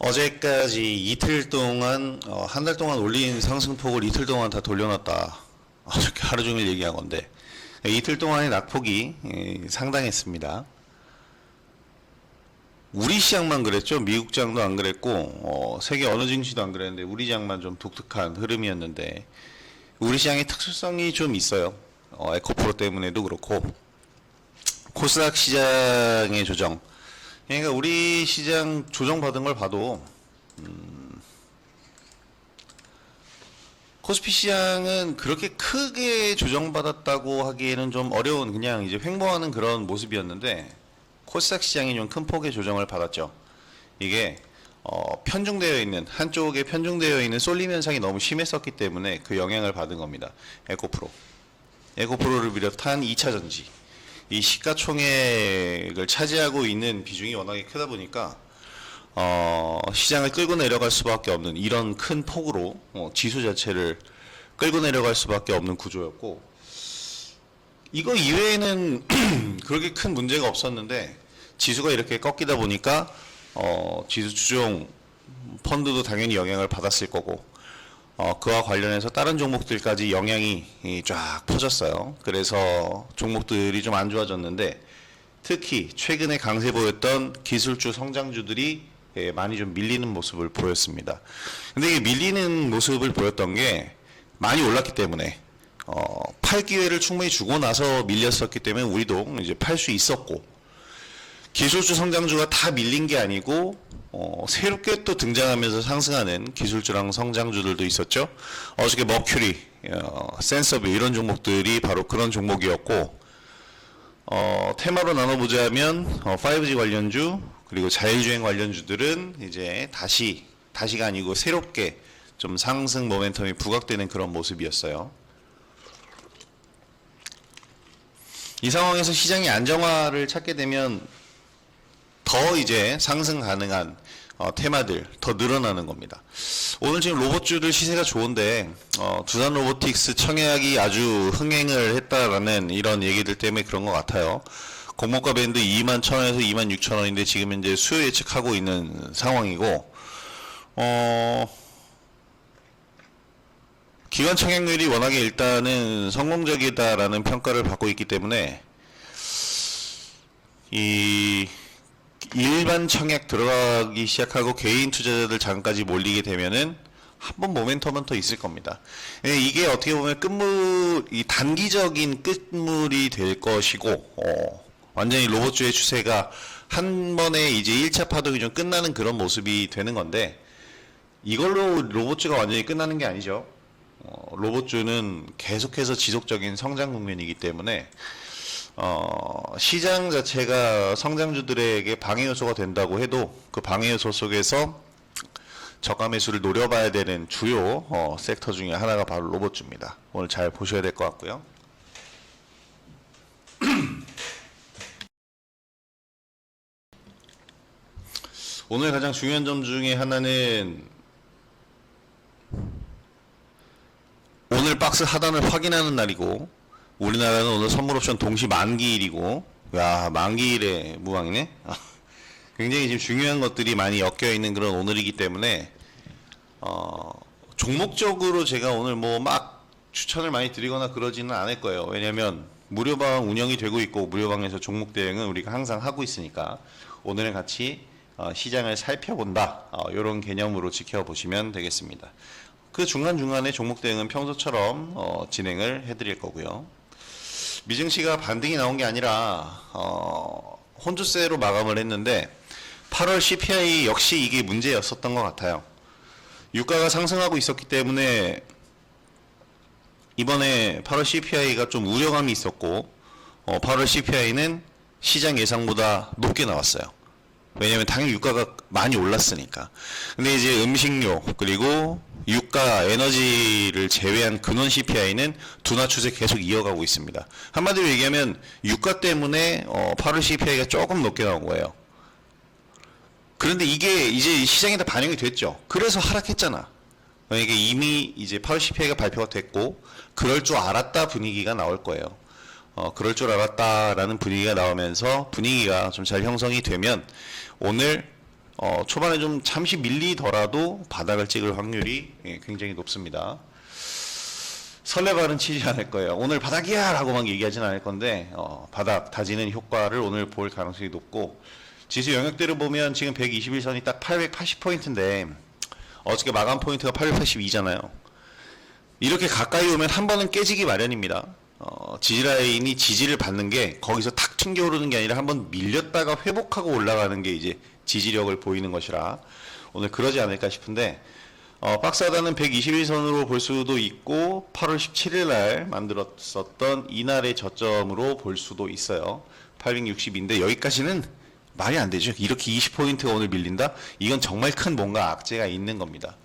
어제까지 이틀 동안 한 달 동안 올린 상승폭을 이틀 동안 다 돌려놨다. 어저께 하루 종일 얘기한 건데 이틀 동안의 낙폭이 상당했습니다. 우리 시장만 그랬죠. 미국 시장도 안 그랬고 세계 어느 증시도 안 그랬는데 우리 시장만 좀 독특한 흐름이었는데 우리 시장의 특수성이 좀 있어요. 에코프로 때문에도 그렇고 코스닥 시장의 조정. 그러니까 우리 시장 조정받은 걸 봐도 코스피 시장은 그렇게 크게 조정받았다고 하기에는 좀 어려운 그냥 이제 횡보하는 그런 모습이었는데 코스닥 시장이 좀 큰 폭의 조정을 받았죠. 이게 편중되어 있는 한쪽에 편중되어 있는 쏠림 현상이 너무 심했었기 때문에 그 영향을 받은 겁니다. 에코프로를 비롯한 2차 전지 이 시가총액을 차지하고 있는 비중이 워낙에 크다 보니까 시장을 끌고 내려갈 수밖에 없는 이런 큰 폭으로 지수 자체를 끌고 내려갈 수밖에 없는 구조였고 이거 이외에는 그렇게 큰 문제가 없었는데 지수가 이렇게 꺾이다 보니까 지수 추종 펀드도 당연히 영향을 받았을 거고 그와 관련해서 다른 종목들까지 영향이 쫙 퍼졌어요. 그래서 종목들이 좀 안 좋아졌는데 특히 최근에 강세 보였던 기술주 성장주들이 많이 좀 밀리는 모습을 보였습니다. 근데 이게 밀리는 모습을 보였던 게 많이 올랐기 때문에 팔 기회를 충분히 주고 나서 밀렸었기 때문에 우리도 이제 팔 수 있었고 기술주 성장주가 다 밀린 게 아니고 새롭게 또 등장하면서 상승하는 기술주랑 성장주들도 있었죠. 어저께 머큐리, 센서빌 이런 종목들이 바로 그런 종목이었고 테마로 나눠보자면 5G 관련주 그리고 자율주행 관련주들은 이제 다시가 아니고 새롭게 좀 상승 모멘텀이 부각되는 그런 모습이었어요. 이 상황에서 시장이 안정화를 찾게 되면 더 이제 상승 가능한 테마들 더 늘어나는 겁니다. 오늘 지금 로봇주들 시세가 좋은데 두산 로보틱스 청약이 아주 흥행을 했다라는 이런 얘기들 때문에 그런 것 같아요. 공모가 밴드 21,000원에서 26,000원인데 지금 이제 수요 예측하고 있는 상황이고 기관 청약률이 워낙에 일단은 성공적이다라는 평가를 받고 있기 때문에 이 일반 청약 들어가기 시작하고 개인 투자자들 장까지 몰리게 되면은 한번 모멘텀은 더 있을 겁니다. 이게 어떻게 보면 이 단기적인 끝물이 될 것이고 완전히 로봇주의 추세가 한 번에 이제 1차 파동이 좀 끝나는 그런 모습이 되는 건데 이걸로 로봇주가 완전히 끝나는 게 아니죠. 로봇주는 계속해서 지속적인 성장 국면이기 때문에 시장 자체가 성장주들에게 방해 요소가 된다고 해도 그 방해 요소 속에서 저가 매수를 노려봐야 되는 주요 섹터 중에 하나가 바로 로봇주입니다. 오늘 잘 보셔야 될 것 같고요. 오늘 가장 중요한 점 중에 하나는 오늘 박스 하단을 확인하는 날이고 우리나라는 오늘 선물옵션 동시 만기일이고 야 만기일에 무방이네. 굉장히 지금 중요한 것들이 많이 엮여 있는 그런 오늘이기 때문에 종목적으로 제가 오늘 뭐 막 추천을 많이 드리거나 그러지는 않을 거예요. 왜냐하면 무료방 운영이 되고 있고 무료방에서 종목 대응은 우리가 항상 하고 있으니까 오늘은 같이 시장을 살펴본다 이런 개념으로 지켜보시면 되겠습니다. 그 중간중간에 종목 대응은 평소처럼 진행을 해드릴 거고요. 미증시가 반등이 나온 게 아니라 혼조세로 마감을 했는데 8월 CPI 역시 이게 문제였었던 것 같아요. 유가가 상승하고 있었기 때문에 이번에 8월 CPI가 좀 우려감이 있었고 8월 CPI는 시장 예상보다 높게 나왔어요. 왜냐면 당연히 유가가 많이 올랐으니까. 근데 이제 음식료 그리고 유가, 에너지를 제외한 근원 CPI는 둔화 추세 계속 이어가고 있습니다. 한마디로 얘기하면 유가 때문에 8월 CPI가 조금 높게 나온 거예요. 그런데 이게 이제 시장에 다 반영이 됐죠. 그래서 하락했잖아. 그러니까 이미 이제 8월 CPI가 발표가 됐고 그럴 줄 알았다 분위기가 나올 거예요. 그럴 줄 알았다라는 분위기가 나오면서 분위기가 좀 잘 형성이 되면 오늘 초반에 좀 잠시 밀리더라도 바닥을 찍을 확률이 굉장히 높습니다. 설레발은 치지 않을 거예요. 오늘 바닥이야! 라고 막 얘기하진 않을 건데, 바닥 다지는 효과를 오늘 볼 가능성이 높고, 지수 영역대로 보면 지금 121선이 딱 880포인트인데, 어저께 마감 포인트가 882잖아요. 이렇게 가까이 오면 한 번은 깨지기 마련입니다. 지지라인이 지지를 받는 게 거기서 탁 튕겨 오르는 게 아니라 한번 밀렸다가 회복하고 올라가는 게 이제 지지력을 보이는 것이라 오늘 그러지 않을까 싶은데, 박스 하단은 121선으로 볼 수도 있고 8월 17일 날 만들었었던 이날의 저점으로 볼 수도 있어요. 860인데 여기까지는 말이 안 되죠. 이렇게 20포인트가 오늘 밀린다? 이건 정말 큰 뭔가 악재가 있는 겁니다.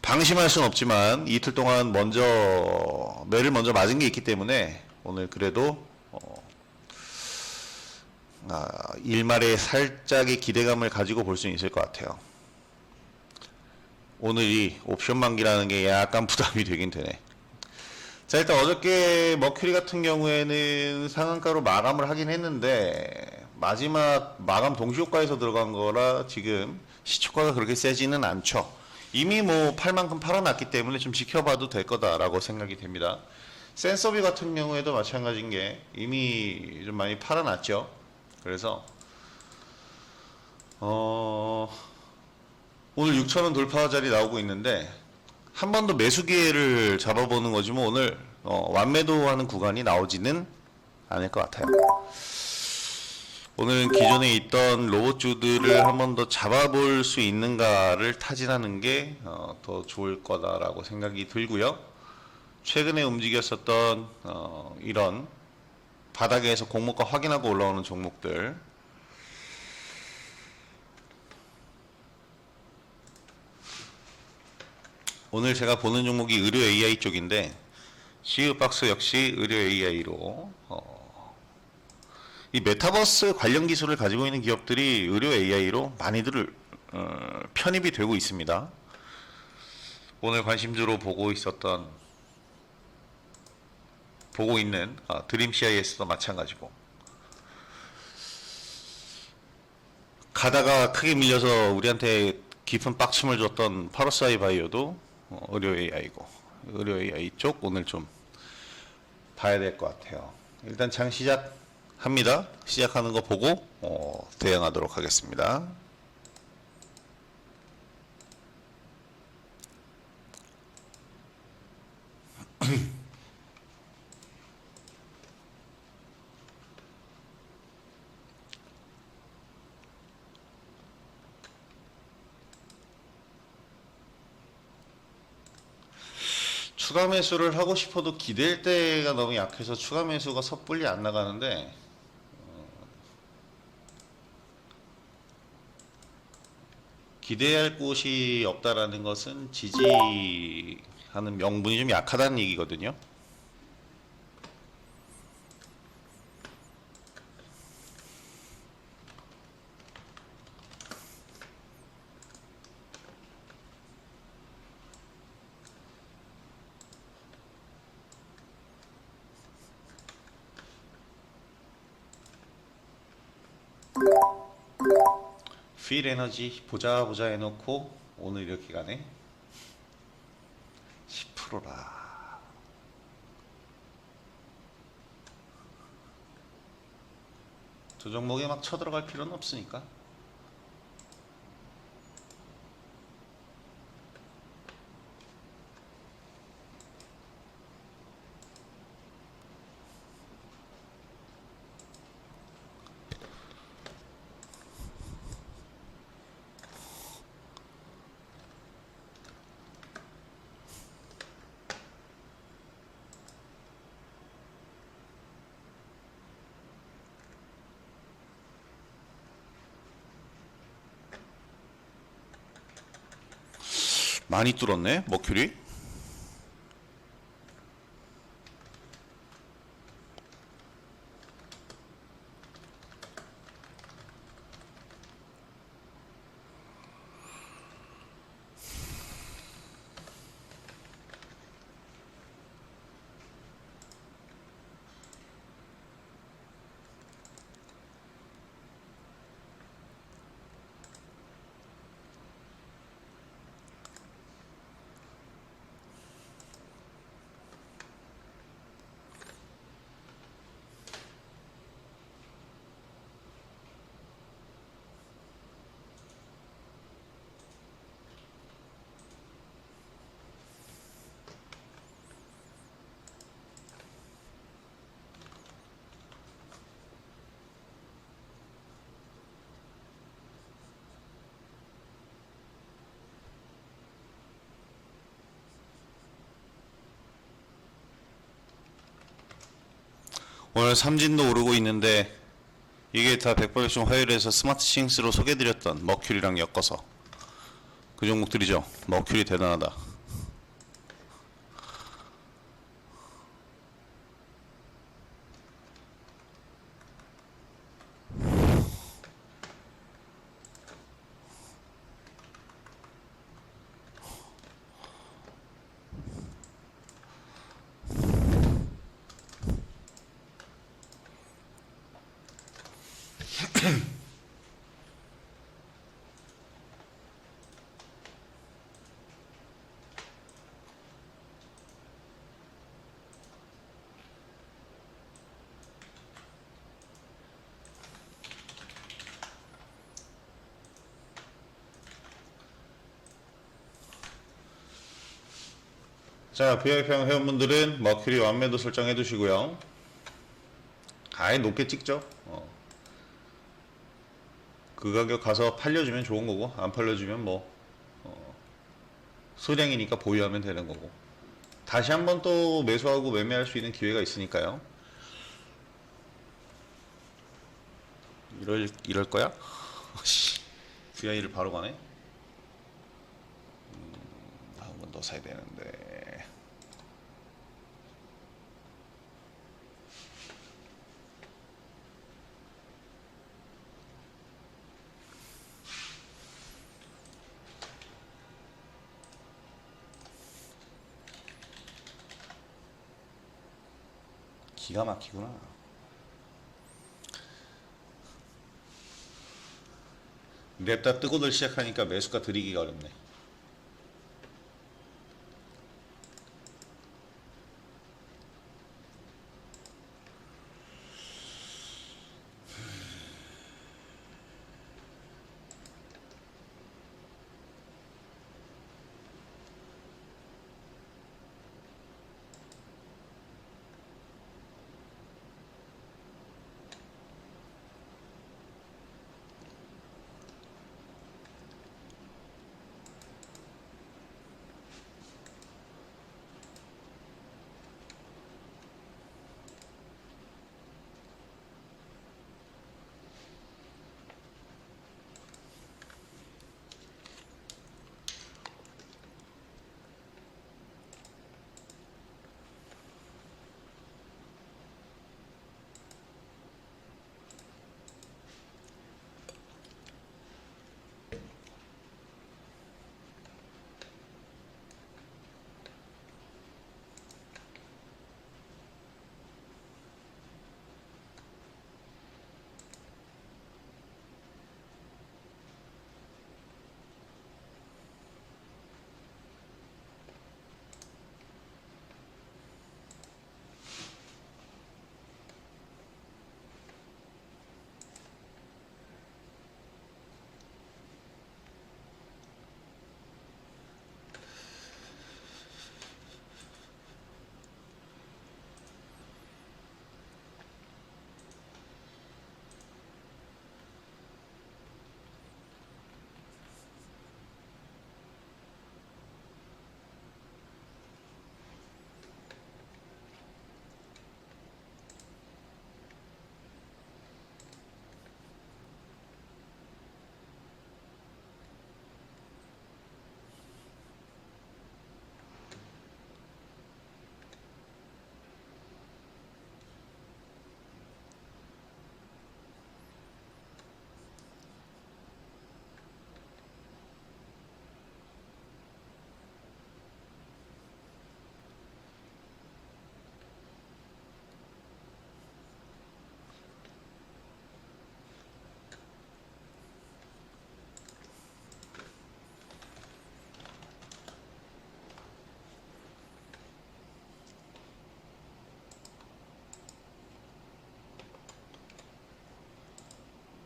방심할 수는 없지만 이틀 동안 매를 먼저 맞은 게 있기 때문에 오늘 그래도 일말에 살짝의 기대감을 가지고 볼 수 있을 것 같아요. 오늘이 옵션 만기라는 게 약간 부담이 되긴 되네. 자, 일단 어저께 머큐리 같은 경우에는 상한가로 마감을 하긴 했는데 마지막 마감 동시효과에서 들어간 거라 지금 시초가가 그렇게 세지는 않죠. 이미 뭐 팔 만큼 팔아놨기 때문에 좀 지켜봐도 될 거다라고 생각이 됩니다. 센서비 같은 경우에도 마찬가지인 게 이미 좀 많이 팔아놨죠. 그래서 오늘 6,000원 돌파 자리 나오고 있는데 한 번 더 매수 기회를 잡아보는 거지 뭐 오늘 완매도하는 구간이 나오지는 않을 것 같아요. 오늘은 기존에 있던 로봇주들을 한 번 더 잡아볼 수 있는가를 타진하는 게 더 좋을 거다라고 생각이 들고요. 최근에 움직였었던 이런 바닥에서 공모가 확인하고 올라오는 종목들, 오늘 제가 보는 종목이 의료 AI 쪽인데 CU박스 역시 의료 AI로 이 메타버스 관련 기술을 가지고 있는 기업들이 의료 AI로 많이들 편입이 되고 있습니다. 오늘 관심주로 보고 있는 드림 CIS도 마찬가지고, 가다가 크게 밀려서 우리한테 깊은 빡침을 줬던 파로사이 바이오도 의료 AI고, 의료 AI 쪽 오늘 좀 봐야 될 것 같아요. 일단 장 시작합니다. 시작하는 거 보고 대응하도록 하겠습니다. 추가 매수를 하고 싶어도 기댈 때가 너무 약해서 추가 매수가 섣불리 안 나가는데, 기대할 곳이 없다라는 것은 지지하는 명분이 좀 약하다는 얘기거든요. 필 에너지 보자 해놓고 오늘 이렇게 가네. 10%라. 저 종목에 막 쳐들어갈 필요는 없으니까. 많이 뚫었네, 머큐리. 오늘 삼진도 오르고 있는데 이게 다 백발백중 화요일에서 스마트싱스로 소개드렸던 머큐리랑 엮어서 그 종목들이죠. 머큐리 대단하다. 자, VIP형 회원분들은 머큐리 완매도 설정해 두시고요. 아예 높게 찍죠. 그 가격 가서 팔려주면 좋은 거고, 안 팔려주면 뭐 소량이니까 보유하면 되는 거고. 다시 한번 또 매수하고 매매할 수 있는 기회가 있으니까요. 이럴 거야? VI를 바로 가네. 한 번 더 사야 되는데. 기가 막히구나. 냅다 뜨고들 시작하니까 매수가 들이기가 어렵네.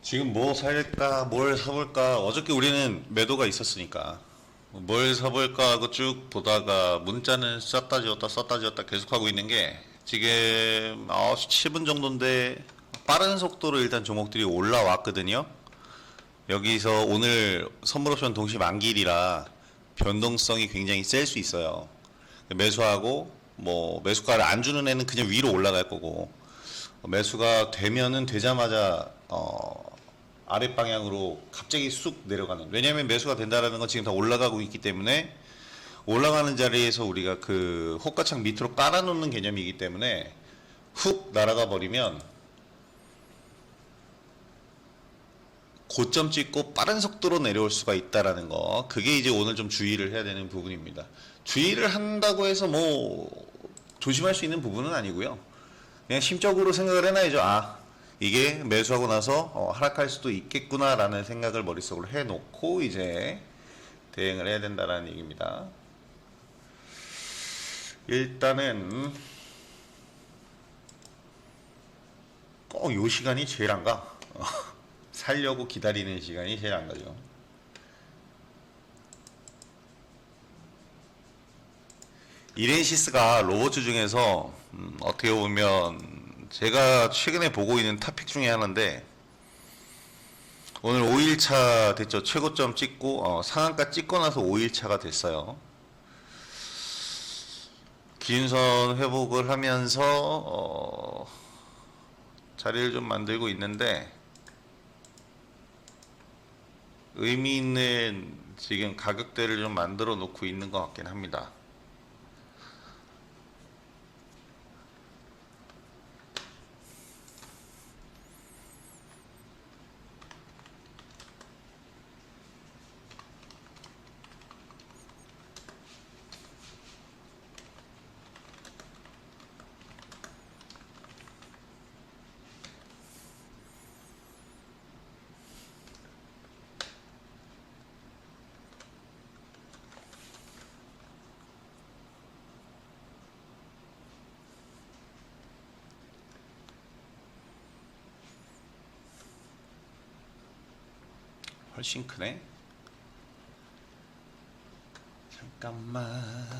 지금 뭐 살까, 뭘 사볼까. 어저께 우리는 매도가 있었으니까 뭘 사볼까 하고 쭉 보다가 문자는 썼다 지웠다 썼다 지웠다 계속 하고 있는 게 지금 9시 7분 정도인데 빠른 속도로 일단 종목들이 올라왔거든요. 여기서 오늘 선물 옵션 동시 만기일이라 변동성이 굉장히 셀 수 있어요. 매수하고 뭐 매수가를 안 주는 애는 그냥 위로 올라갈 거고 매수가 되면은 되자마자 아랫 방향으로 갑자기 쑥 내려가는. 왜냐하면 매수가 된다라는 건 지금 다 올라가고 있기 때문에 올라가는 자리에서 우리가 그 호가창 밑으로 깔아놓는 개념이기 때문에 훅 날아가 버리면 고점 찍고 빠른 속도로 내려올 수가 있다라는 거. 그게 이제 오늘 좀 주의를 해야 되는 부분입니다. 주의를 한다고 해서 뭐 조심할 수 있는 부분은 아니고요. 그냥 심적으로 생각을 해놔야죠. 아, 이게 매수하고 나서 하락할 수도 있겠구나라는 생각을 머릿속으로 해놓고 이제 대응을 해야 된다라는 얘기입니다. 일단은 꼭 요 시간이 제일 안 가. 살려고 기다리는 시간이 제일 안 가죠. 이렌시스가 로봇 중에서 어떻게 보면 제가 최근에 보고 있는 탑픽 중에 하나인데 오늘 5일차 됐죠. 최고점 찍고 상한가 찍고 나서 5일차가 됐어요. 기준선 회복을 하면서 자리를 좀 만들고 있는데 의미 있는 지금 가격대를 좀 만들어 놓고 있는 것 같긴 합니다. 훨씬 크네. 잠깐만.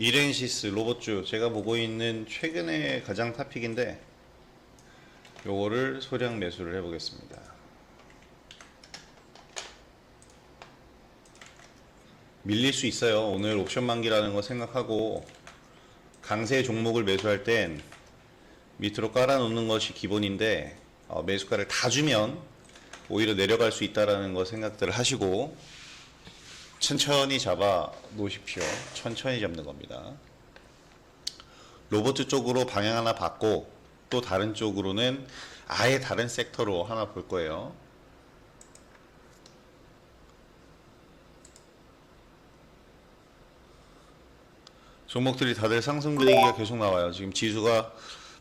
이렌시스 로봇주 제가 보고 있는 최근에 가장 탑픽인데 요거를 소량 매수를 해보겠습니다. 밀릴 수 있어요. 오늘 옵션 만기라는 거 생각하고 강세 종목을 매수할 땐 밑으로 깔아놓는 것이 기본인데 매수가를 다 주면 오히려 내려갈 수 있다라는 거 생각들을 하시고 천천히 잡아 놓으십시오. 천천히 잡는 겁니다. 로봇 쪽으로 방향 하나 받고 또 다른 쪽으로는 아예 다른 섹터로 하나 볼 거예요. 종목들이 다들 상승 분위기가 계속 나와요. 지금 지수가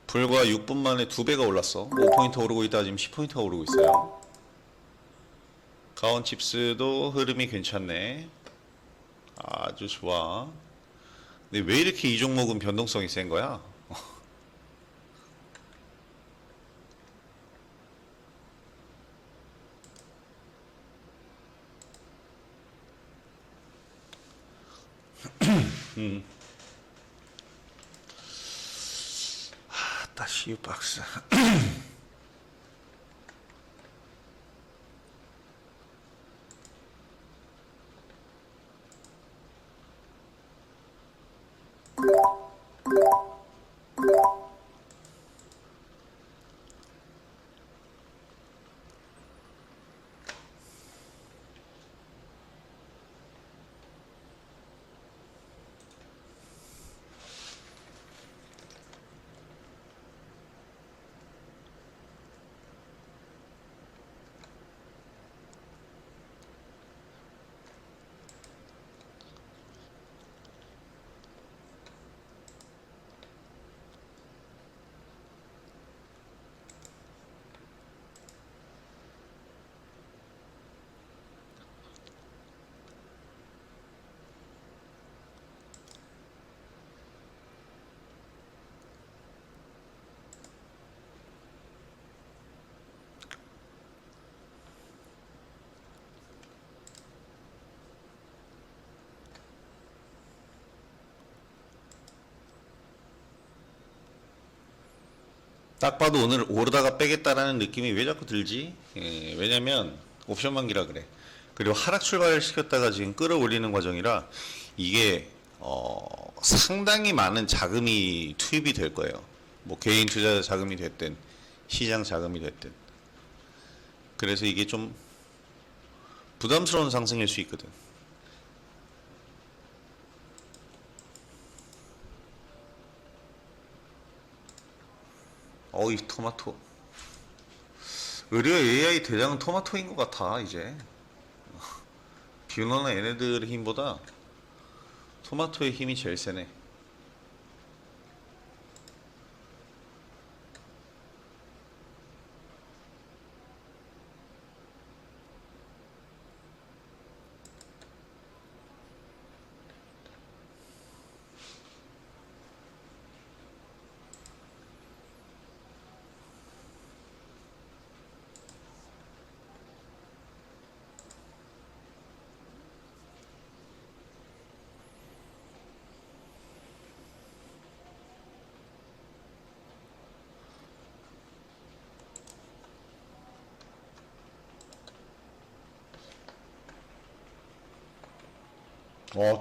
불과 6분 만에 2배가 올랐어. 5포인트 오르고 있다가 지금 10포인트가 오르고 있어요. 가온칩스도 흐름이 괜찮네. 아주 좋아. 근데 왜 이렇게 이 종목은 변동성이 센 거야? 다시 박스. 딱 봐도 오늘 오르다가 빼겠다라는 느낌이 왜 자꾸 들지? 왜냐면 옵션 만기라 그래. 그리고 하락 출발을 시켰다가 지금 끌어올리는 과정이라 이게 상당히 많은 자금이 투입이 될 거예요. 뭐 개인 투자 자금이 됐든 시장 자금이 됐든. 그래서 이게 좀 부담스러운 상승일 수 있거든. 이 토마토. 의료 AI 대장은 토마토인 것 같아, 이제. 뷰너나 얘네들의 힘보다 토마토의 힘이 제일 세네.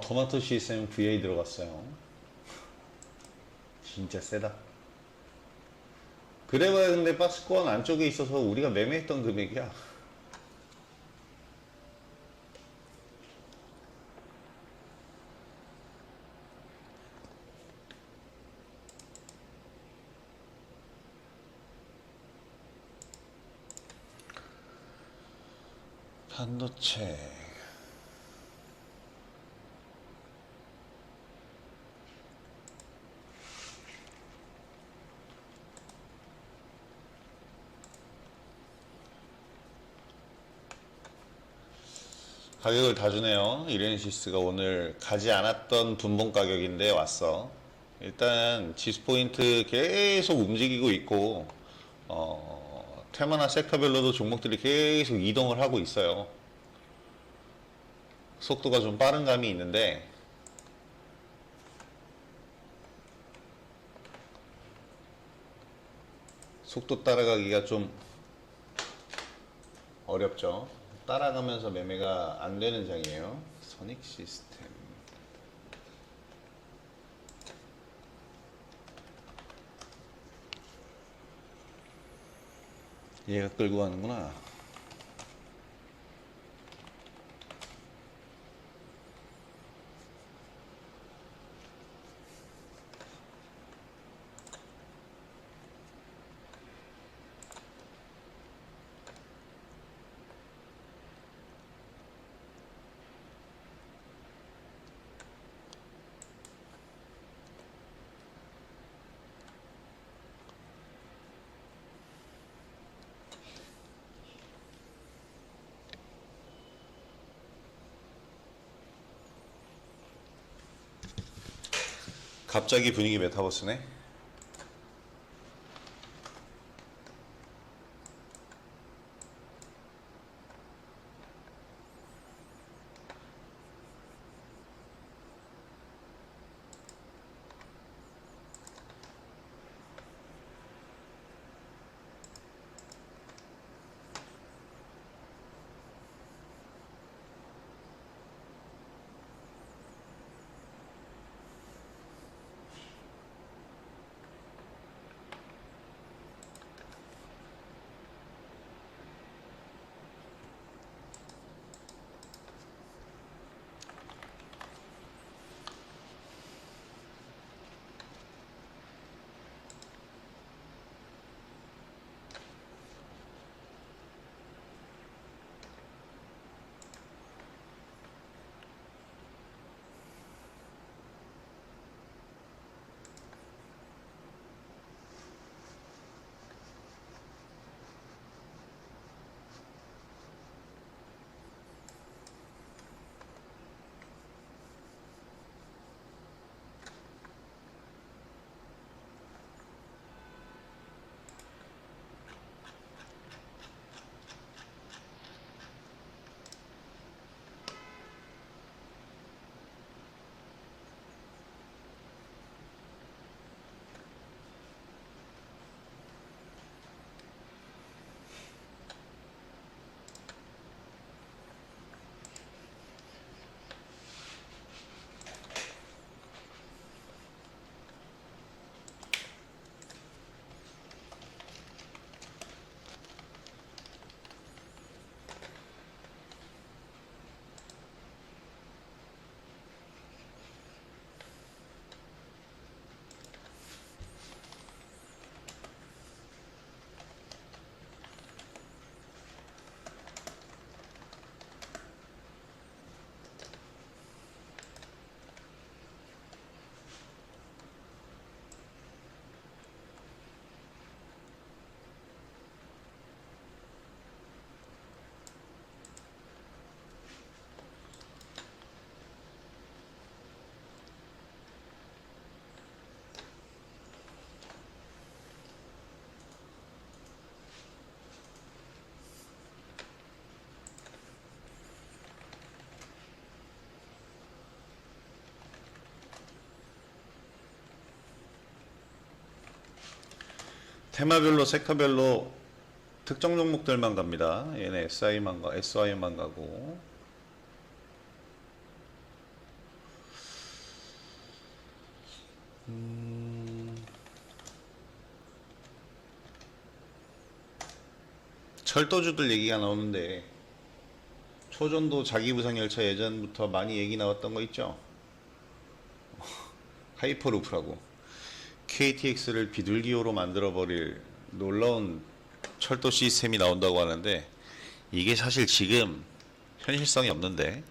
토마토 시스템 VA 들어갔어요. 진짜 세다. 그래봐야 근데 박스권 안쪽에 있어서 우리가 매매했던 금액이야. 반도체. 가격을 다 주네요. 이렌시스가 오늘 가지 않았던 분봉 가격인데 왔어. 일단 지수포인트 계속 움직이고 있고 테마나 섹터별로도 종목들이 계속 이동을 하고 있어요. 속도가 좀 빠른 감이 있는데 속도 따라가기가 좀 어렵죠. 따라가면서 매매가 안 되는 장이에요. 선익 시스템. 얘가 끌고 가는구나. 갑자기 분위기 메타버스네. 테마별로 섹터별로 특정 종목들만 갑니다. 얘네 SI만 가고. 철도주들 얘기가 나오는데 초전도 자기부상열차 예전부터 많이 얘기 나왔던 거 있죠? 하이퍼루프라고 KTX를 비둘기호로 만들어버릴 놀라운 철도 시스템이 나온다고 하는데 이게 사실 지금 현실성이 없는데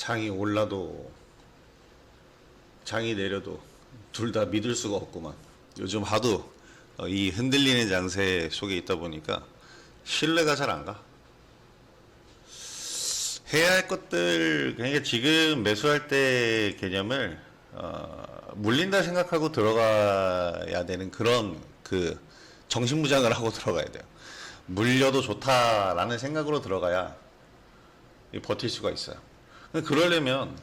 장이 올라도 장이 내려도 둘 다 믿을 수가 없구만. 요즘 하도 이 흔들리는 장세 속에 있다 보니까 신뢰가 잘 안 가. 해야 할 것들, 그러니까 지금 매수할 때 개념을 물린다 생각하고 들어가야 되는 그런 그 정신무장을 하고 들어가야 돼요. 물려도 좋다라는 생각으로 들어가야 버틸 수가 있어요. 그러려면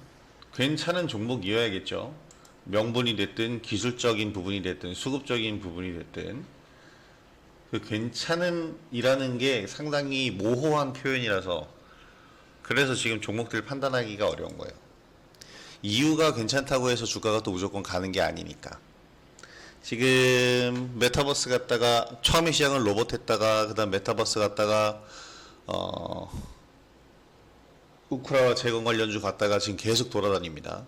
괜찮은 종목이어야겠죠. 명분이 됐든 기술적인 부분이 됐든 수급적인 부분이 됐든 그 괜찮은 이라는 게 상당히 모호한 표현이라서 그래서 지금 종목들 판단하기가 어려운 거예요. 이유가 괜찮다고 해서 주가가 또 무조건 가는 게 아니니까. 지금 메타버스 갔다가 처음에 시작은 로봇 했다가 그다음 메타버스 갔다가 우크라 재건 관련주 갔다가 지금 계속 돌아다닙니다.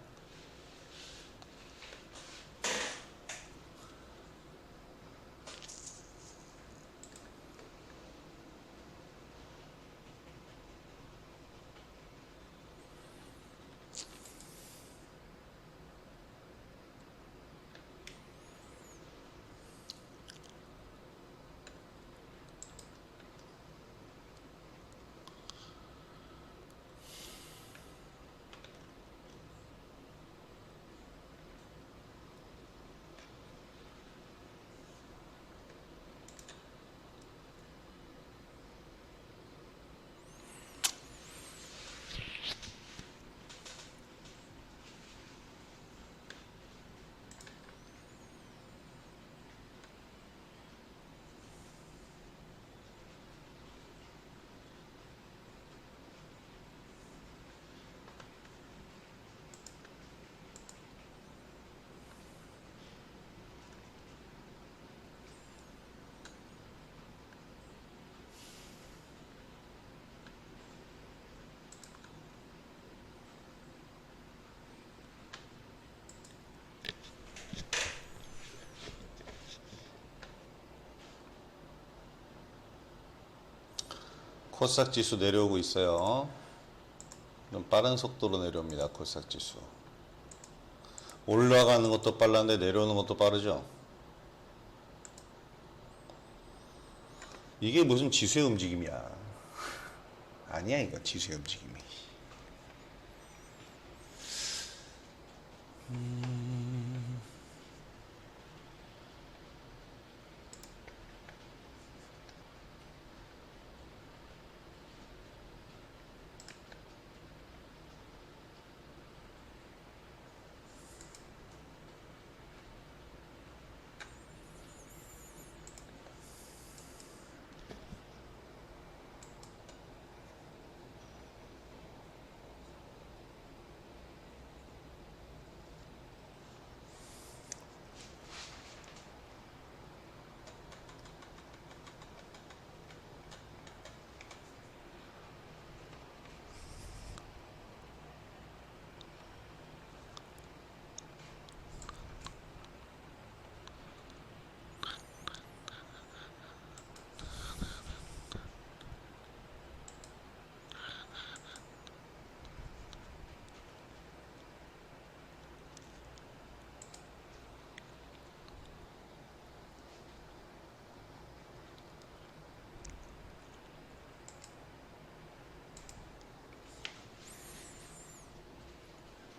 코스닥 지수 내려오고 있어요. 좀 빠른 속도로 내려옵니다. 코스닥 지수. 올라가는 것도 빨랐는데 내려오는 것도 빠르죠. 이게 무슨 지수의 움직임이야. 아니야 이거 지수의 움직임이.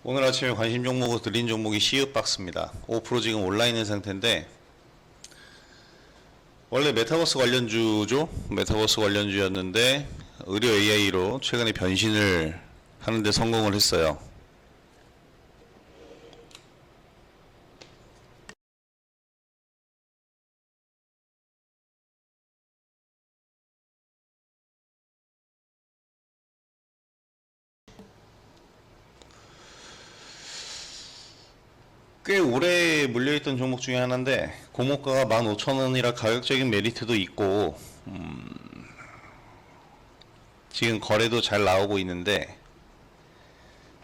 오늘 아침에 관심 종목으로 드린 종목이 시읒박스입니다. 5% 지금 올라있는 상태인데 원래 메타버스 관련주죠. 메타버스 관련주였는데 의료 AI로 최근에 변신을 하는데 성공을 했어요. 꽤 오래 물려있던 종목 중에 하나인데 공모가가 15,000원이라 가격적인 메리트도 있고 지금 거래도 잘 나오고 있는데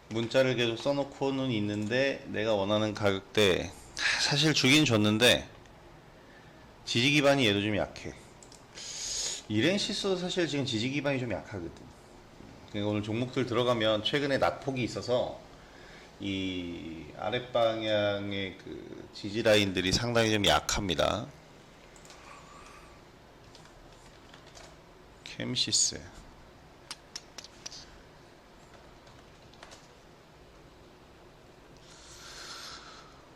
문자를 계속 써놓고는 있는데 내가 원하는 가격대 사실 주긴 줬는데 지지 기반이 얘도 좀 약해. 이렌시스도 사실 지금 지지 기반이 좀 약하거든. 오늘 종목들 들어가면 최근에 낙폭이 있어서 이 아랫방향의 그 지지 라인들이 상당히 좀 약합니다. 캠시스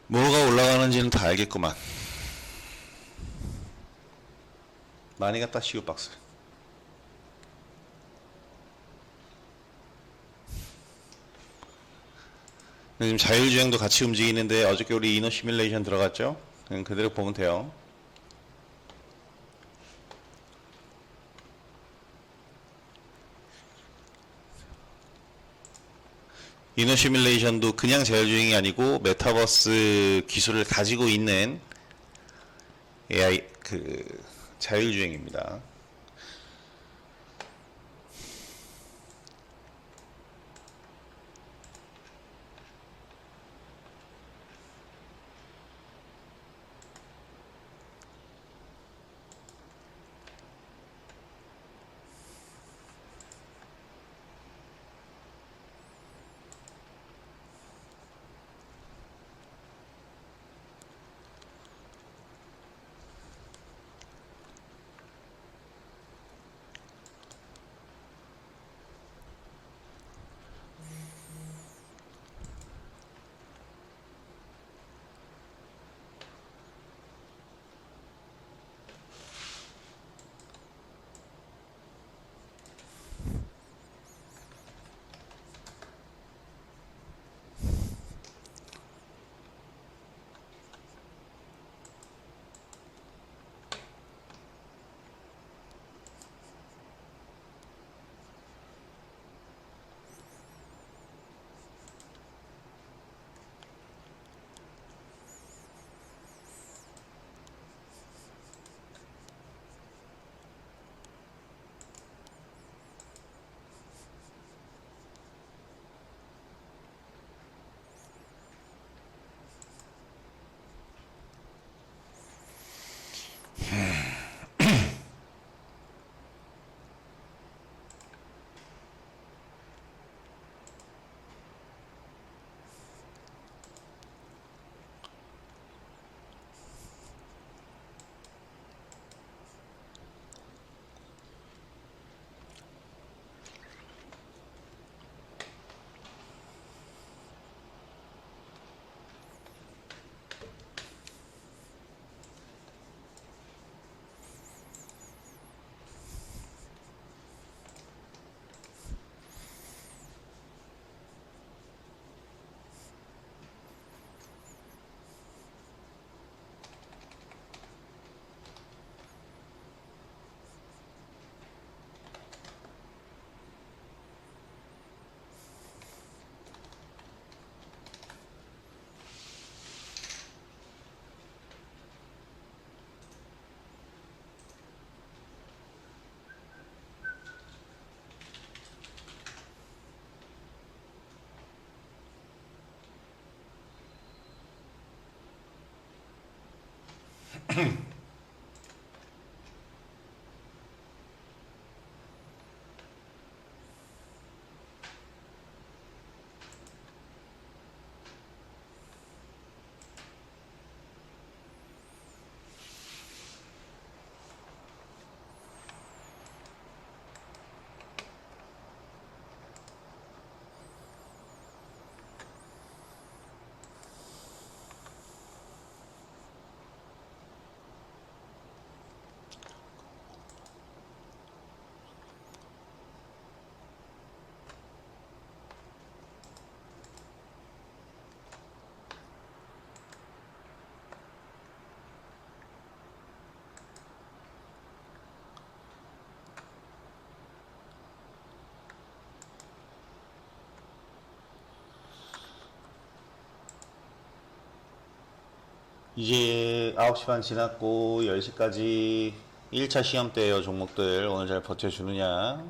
뭐가 올라가는지는 다 알겠구만. 많이 갔다 시우박스. 지금 자율주행도 같이 움직이는데 어저께 우리 이너 시뮬레이션 들어갔죠? 그냥 그대로 보면 돼요. 이너 시뮬레이션도 그냥 자율주행이 아니고 메타버스 기술을 가지고 있는 AI 그 자율주행입니다. 이제 9시 반 지났고 10시까지 1차 시험 때예요. 종목들 오늘 잘 버텨주느냐.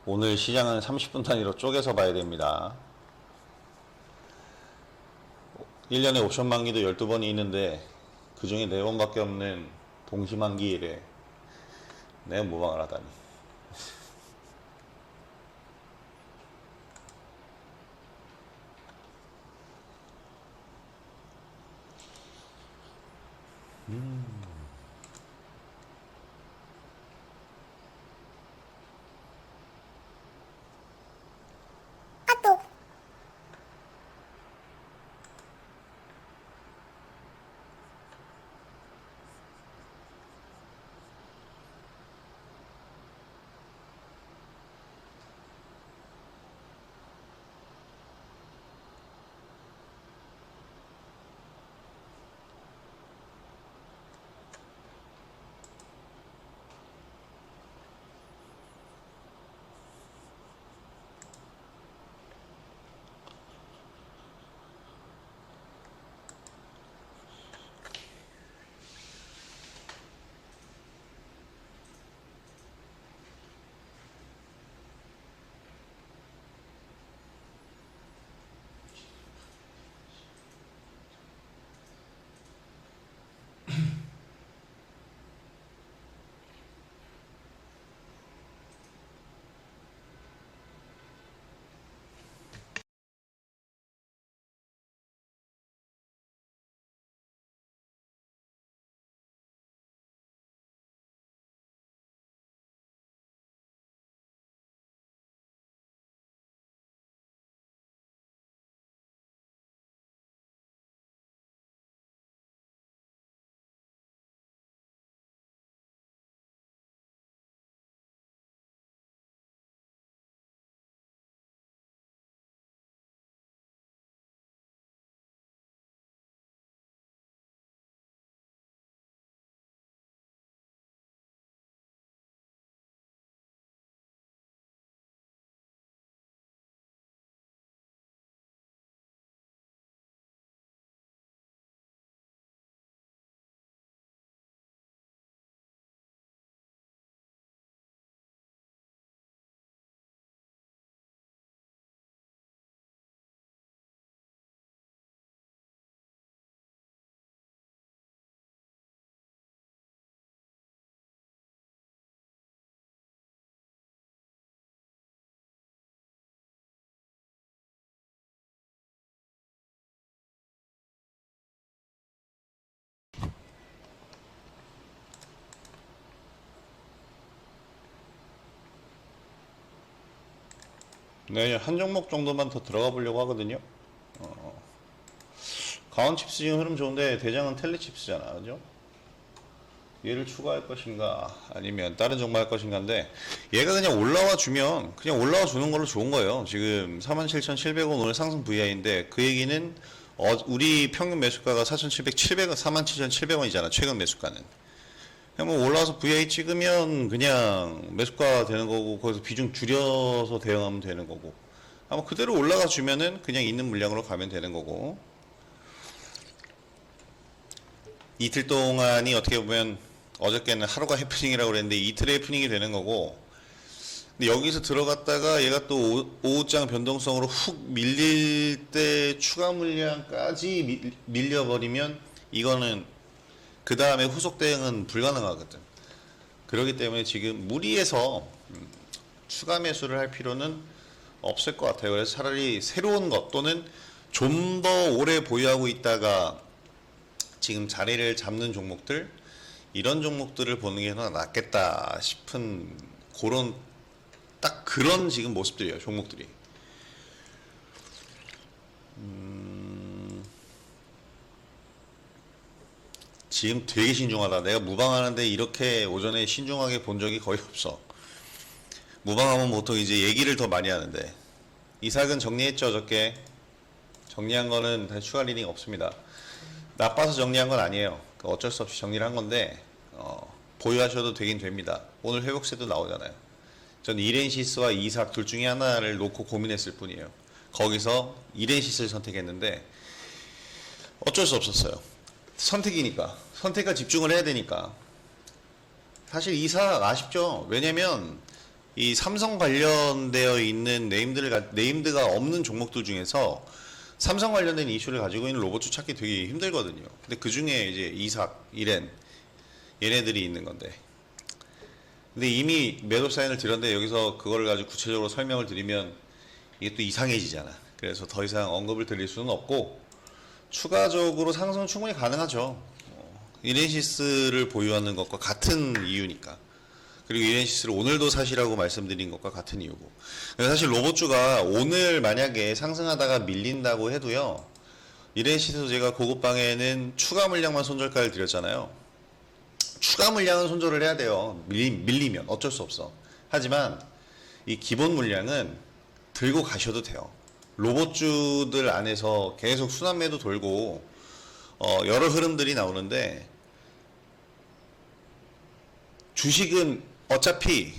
오늘 시장은 30분 단위로 쪼개서 봐야 됩니다. 1년에 옵션 만기도 12번이 있는데 그 중에 4번밖에 없는 동시만기일에 내가 모방을 하다니. 네, 한 종목 정도만 더 들어가 보려고 하거든요. 강원칩스 지금 흐름 좋은데 대장은 텔레칩스잖아, 그죠? 얘를 추가할 것인가 아니면 다른 종목 할 것인가인데 얘가 그냥 올라와 주면 그냥 올라와 주는 걸로 좋은 거예요. 지금 47,700원 오늘 상승 VI인데 그 얘기는 우리 평균 매수가가 4,700, 700원, 47,700원이잖아. 최근 매수가는. 그냥 뭐 올라와서 VI 찍으면 그냥 매수가 되는 거고 거기서 비중 줄여서 대응하면 되는 거고 아마 그대로 올라가 주면은 그냥 있는 물량으로 가면 되는 거고 이틀 동안이 어떻게 보면 어저께는 하루가 해프닝이라고 그랬는데 이틀의 해프닝이 되는 거고 근데 여기서 들어갔다가 얘가 또 오후장 변동성으로 훅 밀릴 때 추가 물량까지 밀려버리면 이거는 그 다음에 후속 대응은 불가능하거든. 그렇기 때문에 지금 무리해서 추가 매수를 할 필요는 없을 것 같아요. 그래서 차라리 새로운 것 또는 좀 더 오래 보유하고 있다가 지금 자리를 잡는 종목들 이런 종목들을 보는 게 더 낫겠다 싶은 그런 딱 그런 지금 모습들이에요. 종목들이. 지금 되게 신중하다. 내가 무방하는데 이렇게 오전에 신중하게 본 적이 거의 없어. 무방하면 보통 이제 얘기를 더 많이 하는데 이삭은 정리했죠. 어저께 정리한 거는 다시 추가 리딩 없습니다. 나빠서 정리한 건 아니에요. 어쩔 수 없이 정리를 한 건데 보유하셔도 되긴 됩니다. 오늘 회복세도 나오잖아요. 전 이렌시스와 이삭 둘 중에 하나를 놓고 고민했을 뿐이에요. 거기서 이렌시스를 선택했는데 어쩔 수 없었어요. 선택이니까 선택과 집중을 해야 되니까 사실 이삭 아쉽죠. 왜냐면 이 삼성 관련되어 있는 네임드가 없는 종목들 중에서 삼성 관련된 이슈를 가지고 있는 로봇 찾기 되게 힘들거든요. 근데 그 중에 이제 이삭, 이렌 얘네들이 있는 건데. 근데 이미 매도 사인을 드렸는데 여기서 그거를 가지고 구체적으로 설명을 드리면 이게 또 이상해지잖아. 그래서 더 이상 언급을 드릴 수는 없고 추가적으로 상승은 충분히 가능하죠. 이렌시스를 보유하는 것과 같은 이유니까. 그리고 이렌시스를 오늘도 사시라고 말씀드린 것과 같은 이유고. 사실 로봇주가 오늘 만약에 상승하다가 밀린다고 해도요, 이렌시스 제가 고급방에는 추가 물량만 손절가를 드렸잖아요. 추가 물량은 손절을 해야 돼요. 밀리면 어쩔 수 없어. 하지만 이 기본 물량은 들고 가셔도 돼요. 로봇주들 안에서 계속 순환매도 돌고 여러 흐름들이 나오는데, 주식은 어차피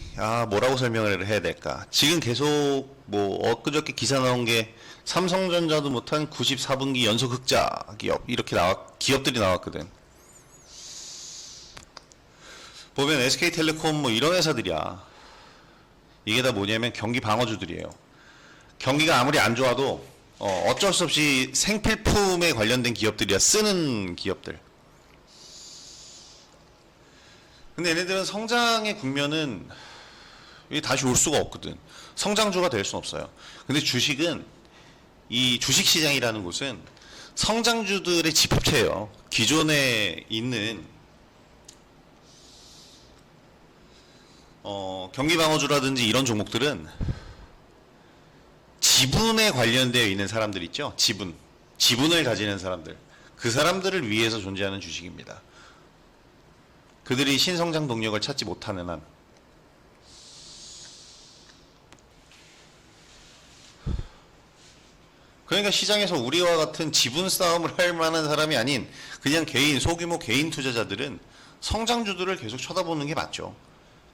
뭐라고 설명을 해야 될까? 지금 계속 뭐 엊그저께 기사 나온 게 삼성전자도 못한 94분기 연속 흑자 기업 이렇게 기업들이 나왔거든. 보면 SK텔레콤 뭐 이런 회사들이야. 이게 다 뭐냐면 경기 방어주들이에요. 경기가 아무리 안 좋아도 어쩔 수 없이 생필품에 관련된 기업들이야. 쓰는 기업들. 근데 얘네들은 성장의 국면은 이게 다시 올 수가 없거든. 성장주가 될 수는 없어요. 근데 주식은, 이 주식시장이라는 곳은 성장주들의 집합체예요. 기존에 있는 경기방어주라든지 이런 종목들은 지분에 관련되어 있는 사람들 있죠. 지분을 가지는 사람들, 그 사람들을 위해서 존재하는 주식입니다. 그들이 신성장 동력을 찾지 못하는 한. 그러니까 시장에서 우리와 같은 지분 싸움을 할 만한 사람이 아닌 그냥 소규모 개인 투자자들은 성장주들을 계속 쳐다보는 게 맞죠.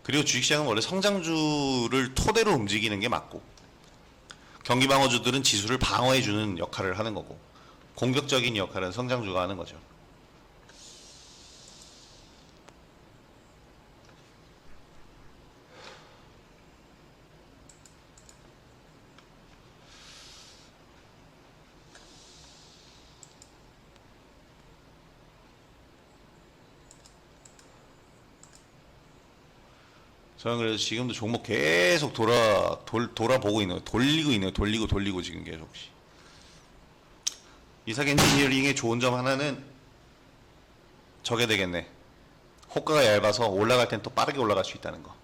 그리고 주식시장은 원래 성장주를 토대로 움직이는 게 맞고, 경기방어주들은 지수를 방어해주는 역할을 하는 거고, 공격적인 역할은 성장주가 하는 거죠. 저는 그래서 지금도 종목 계속 돌아보고 있는 거예요. 돌리고 지금 계속. 이삭 엔지니어링의 좋은 점 하나는 저게 되겠네. 호가가 얇아서 올라갈 땐 또 빠르게 올라갈 수 있다는 거.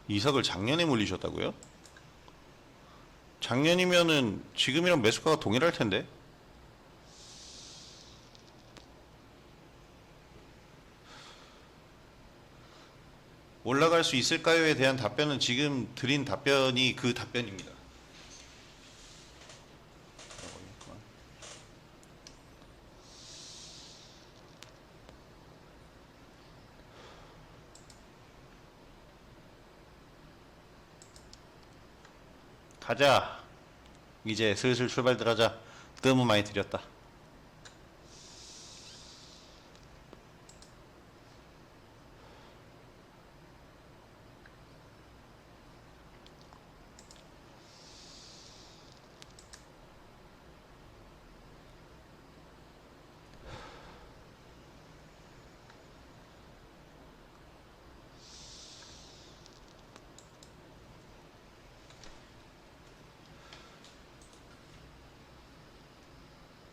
이삭을 작년에 물리셨다고요? 작년이면은 지금이랑 매수가가 동일할 텐데. 올라갈 수 있을까요에 대한 답변은 지금 드린 답변이 그 답변입니다. 가자. 이제 슬슬 출발들 하자. 뜸은 많이 들였다.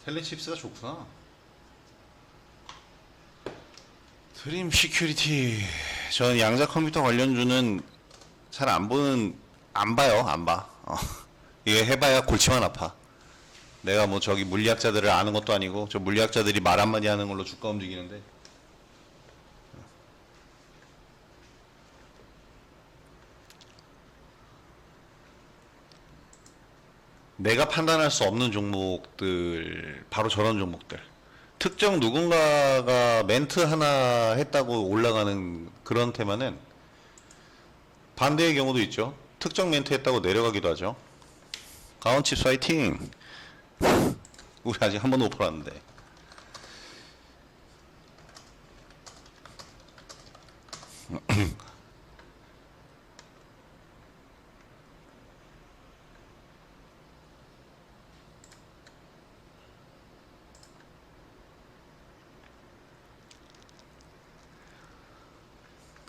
텔레칩스가 좋구나. 드림 시큐리티. 저는 양자 컴퓨터 관련주는 잘 안 봐요. 안 봐. 이게 해봐야 골치만 아파. 내가 뭐 저기 물리학자들을 아는 것도 아니고, 저 물리학자들이 말 한마디 하는 걸로 주가 움직이는데. 내가 판단할 수 없는 종목들, 바로 저런 종목들. 특정 누군가가 멘트 하나 했다고 올라가는 그런 테마는 반대의 경우도 있죠. 특정 멘트 했다고 내려가기도 하죠. 강원칩스 화이팅! 우리 아직 한 번도 못 팔았는데.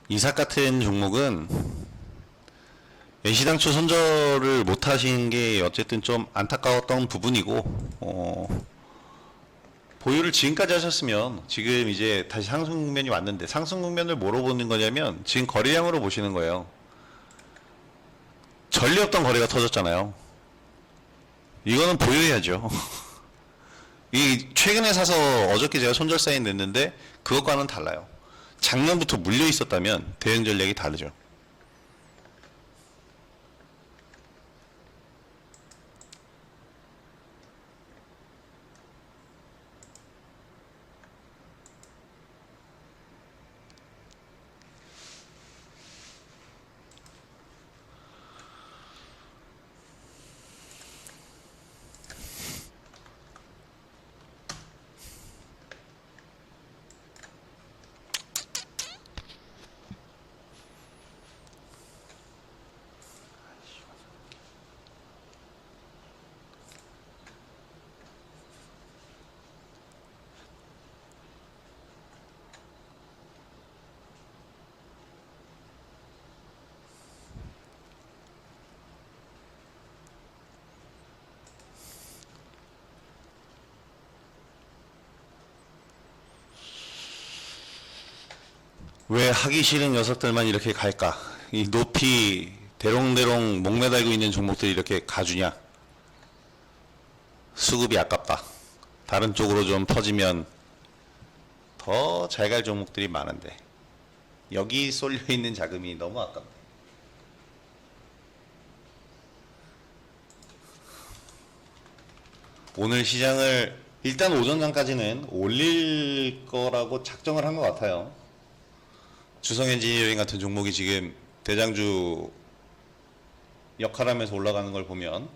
이삭 같은 종목은 시당초 손절을 못 하신 게 어쨌든 좀 안타까웠던 부분이고, 보유를 지금까지 하셨으면 지금 이제 다시 상승 국면이 왔는데, 상승 국면을 뭐로 보는 거냐면 지금 거래량으로 보시는 거예요. 전례 없던 거래가 터졌잖아요. 이거는 보유해야죠. 이 최근에 사서 어저께 제가 손절 사인 냈는데 그것과는 달라요. 작년부터 물려 있었다면 대응 전략이 다르죠. 왜 하기 싫은 녀석들만 이렇게 갈까? 이 높이 대롱대롱 목매달고 있는 종목들이 이렇게 가주냐? 수급이 아깝다. 다른 쪽으로 좀 퍼지면 더 잘 갈 종목들이 많은데 여기 쏠려 있는 자금이 너무 아깝네. 오늘 시장을 일단 오전장까지는 올릴 거라고 작정을 한 것 같아요. 주성엔지니어링 같은 종목이 지금 대장주 역할하면서 올라가는 걸 보면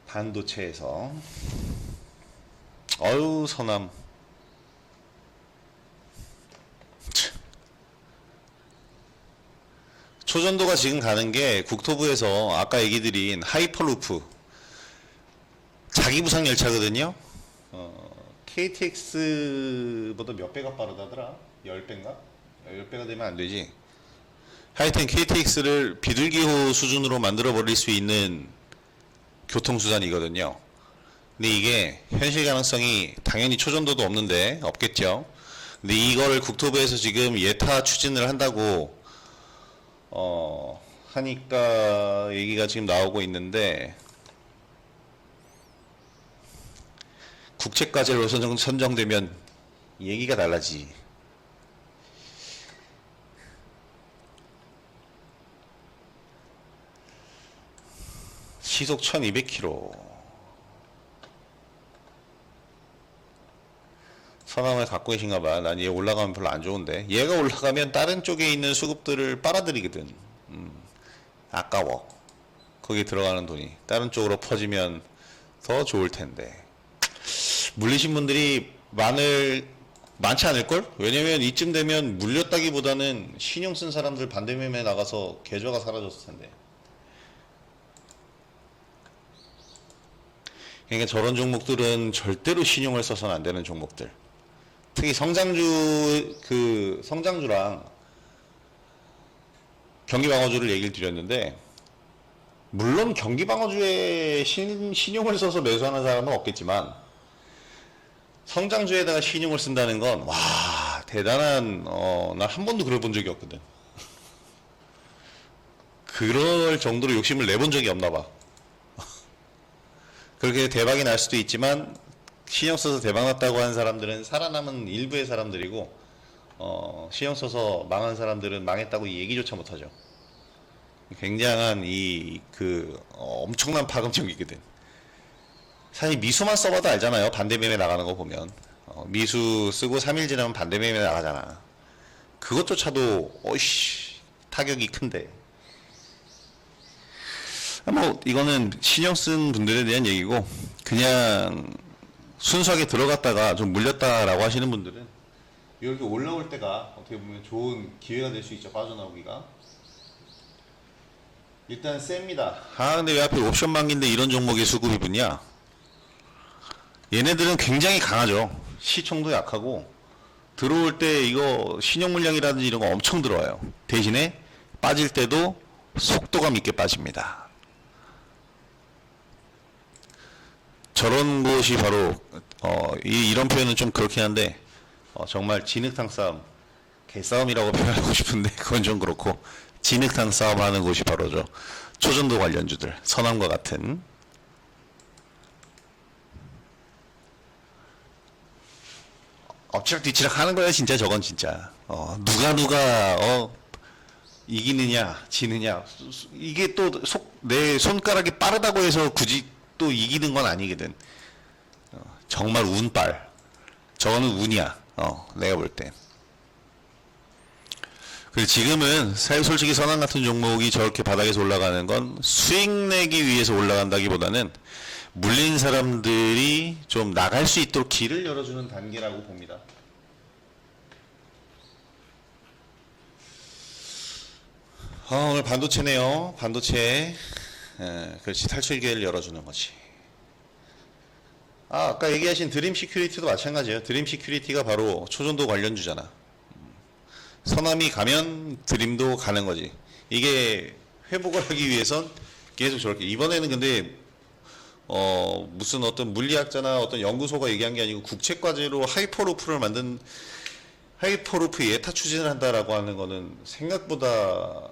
반도체에서 어유 서남 초전도가 지금 가는 게 국토부에서 아까 얘기 드린 하이퍼루프 자기 부상 열차거든요. KTX보다 몇 배가 빠르다더라? 10배인가? 10배가 되면 안 되지. 하여튼 KTX를 비둘기호 수준으로 만들어 버릴 수 있는 교통수단이거든요. 근데 이게 현실 가능성이 당연히 초전도도 없겠죠. 근데 이걸 국토부에서 지금 예타 추진을 한다고 하니까 얘기가 지금 나오고 있는데, 국책과제로 선정되면 얘기가 달라지. 시속 1200km. 선함을 갖고 계신가 봐. 난 얘 올라가면 별로 안 좋은데. 얘가 올라가면 다른 쪽에 있는 수급들을 빨아들이거든. 아까워. 거기 들어가는 돈이 다른 쪽으로 퍼지면 더 좋을 텐데. 물리신 분들이 많지 않을걸? 왜냐면 이쯤 되면 물렸다기보다는 신용 쓴 사람들 반대매매 나가서 계좌가 사라졌을 텐데. 그러니까 저런 종목들은 절대로 신용을 써서는 안 되는 종목들. 특히 성장주랑 경기방어주를 얘기를 드렸는데, 물론 경기방어주에 신용을 써서 매수하는 사람은 없겠지만, 성장주에다가 신용을 쓴다는 건, 와, 대단한, 난 한 번도 그래 본 적이 없거든. 그럴 정도로 욕심을 내본 적이 없나 봐. 그렇게 대박이 날 수도 있지만, 신용 써서 대박 났다고 하는 사람들은 살아남은 일부의 사람들이고, 신용 써서 망한 사람들은 망했다고 얘기조차 못하죠. 굉장한 엄청난 파급력이거든. 사실 미수만 써봐도 알잖아요. 반대매매 나가는 거 보면. 미수 쓰고 3일 지나면 반대매매 나가잖아. 그것조차도, 타격이 큰데. 뭐 이거는 신경 쓴 분들에 대한 얘기고, 그냥 순수하게 들어갔다가 좀 물렸다라고 하시는 분들은 이렇게 올라올 때가 어떻게 보면 좋은 기회가 될 수 있죠. 빠져나오기가. 일단 셉니다. 아 근데 왜 하필 옵션 만기인데 이런 종목의 수급이 붙냐? 얘네들은 굉장히 강하죠. 시총도 약하고 들어올 때 이거 신용 물량이라든지 이런 거 엄청 들어와요. 대신에 빠질 때도 속도감 있게 빠집니다. 저런 곳이 바로 이런 표현은 좀 그렇긴 한데 정말 진흙탕 싸움, 개싸움이라고 표현하고 싶은데 그건 좀 그렇고, 진흙탕 싸움 하는 곳이 바로죠. 초전도 관련주들, 선암과 같은. 엎치락뒤치락 하는 거야 진짜. 저건 진짜 누가 이기느냐 지느냐, 이게 또 내 손가락이 빠르다고 해서 굳이 또 이기는 건 아니거든. 정말 운빨. 저거는 운이야. 내가 볼 땐. 그리고 지금은 솔직히 선암 같은 종목이 저렇게 바닥에서 올라가는 건 수익 내기 위해서 올라간다기보다는 물린 사람들이 좀 나갈 수 있도록 길을 열어주는 단계라고 봅니다. 오늘 반도체네요. 반도체. 그렇지. 탈출 기회를 열어주는 거지. 아까 얘기하신 드림 시큐리티도 마찬가지예요. 드림 시큐리티가 바로 초전도 관련주잖아. 선암이 가면 드림도 가는 거지. 이게 회복을 하기 위해선 계속 저렇게. 이번에는 근데 무슨 어떤 물리학자나 어떤 연구소가 얘기한 게 아니고 국책과제로 하이퍼루프를 만든, 하이퍼루프 예타 추진을 한다라고 하는 거는 생각보다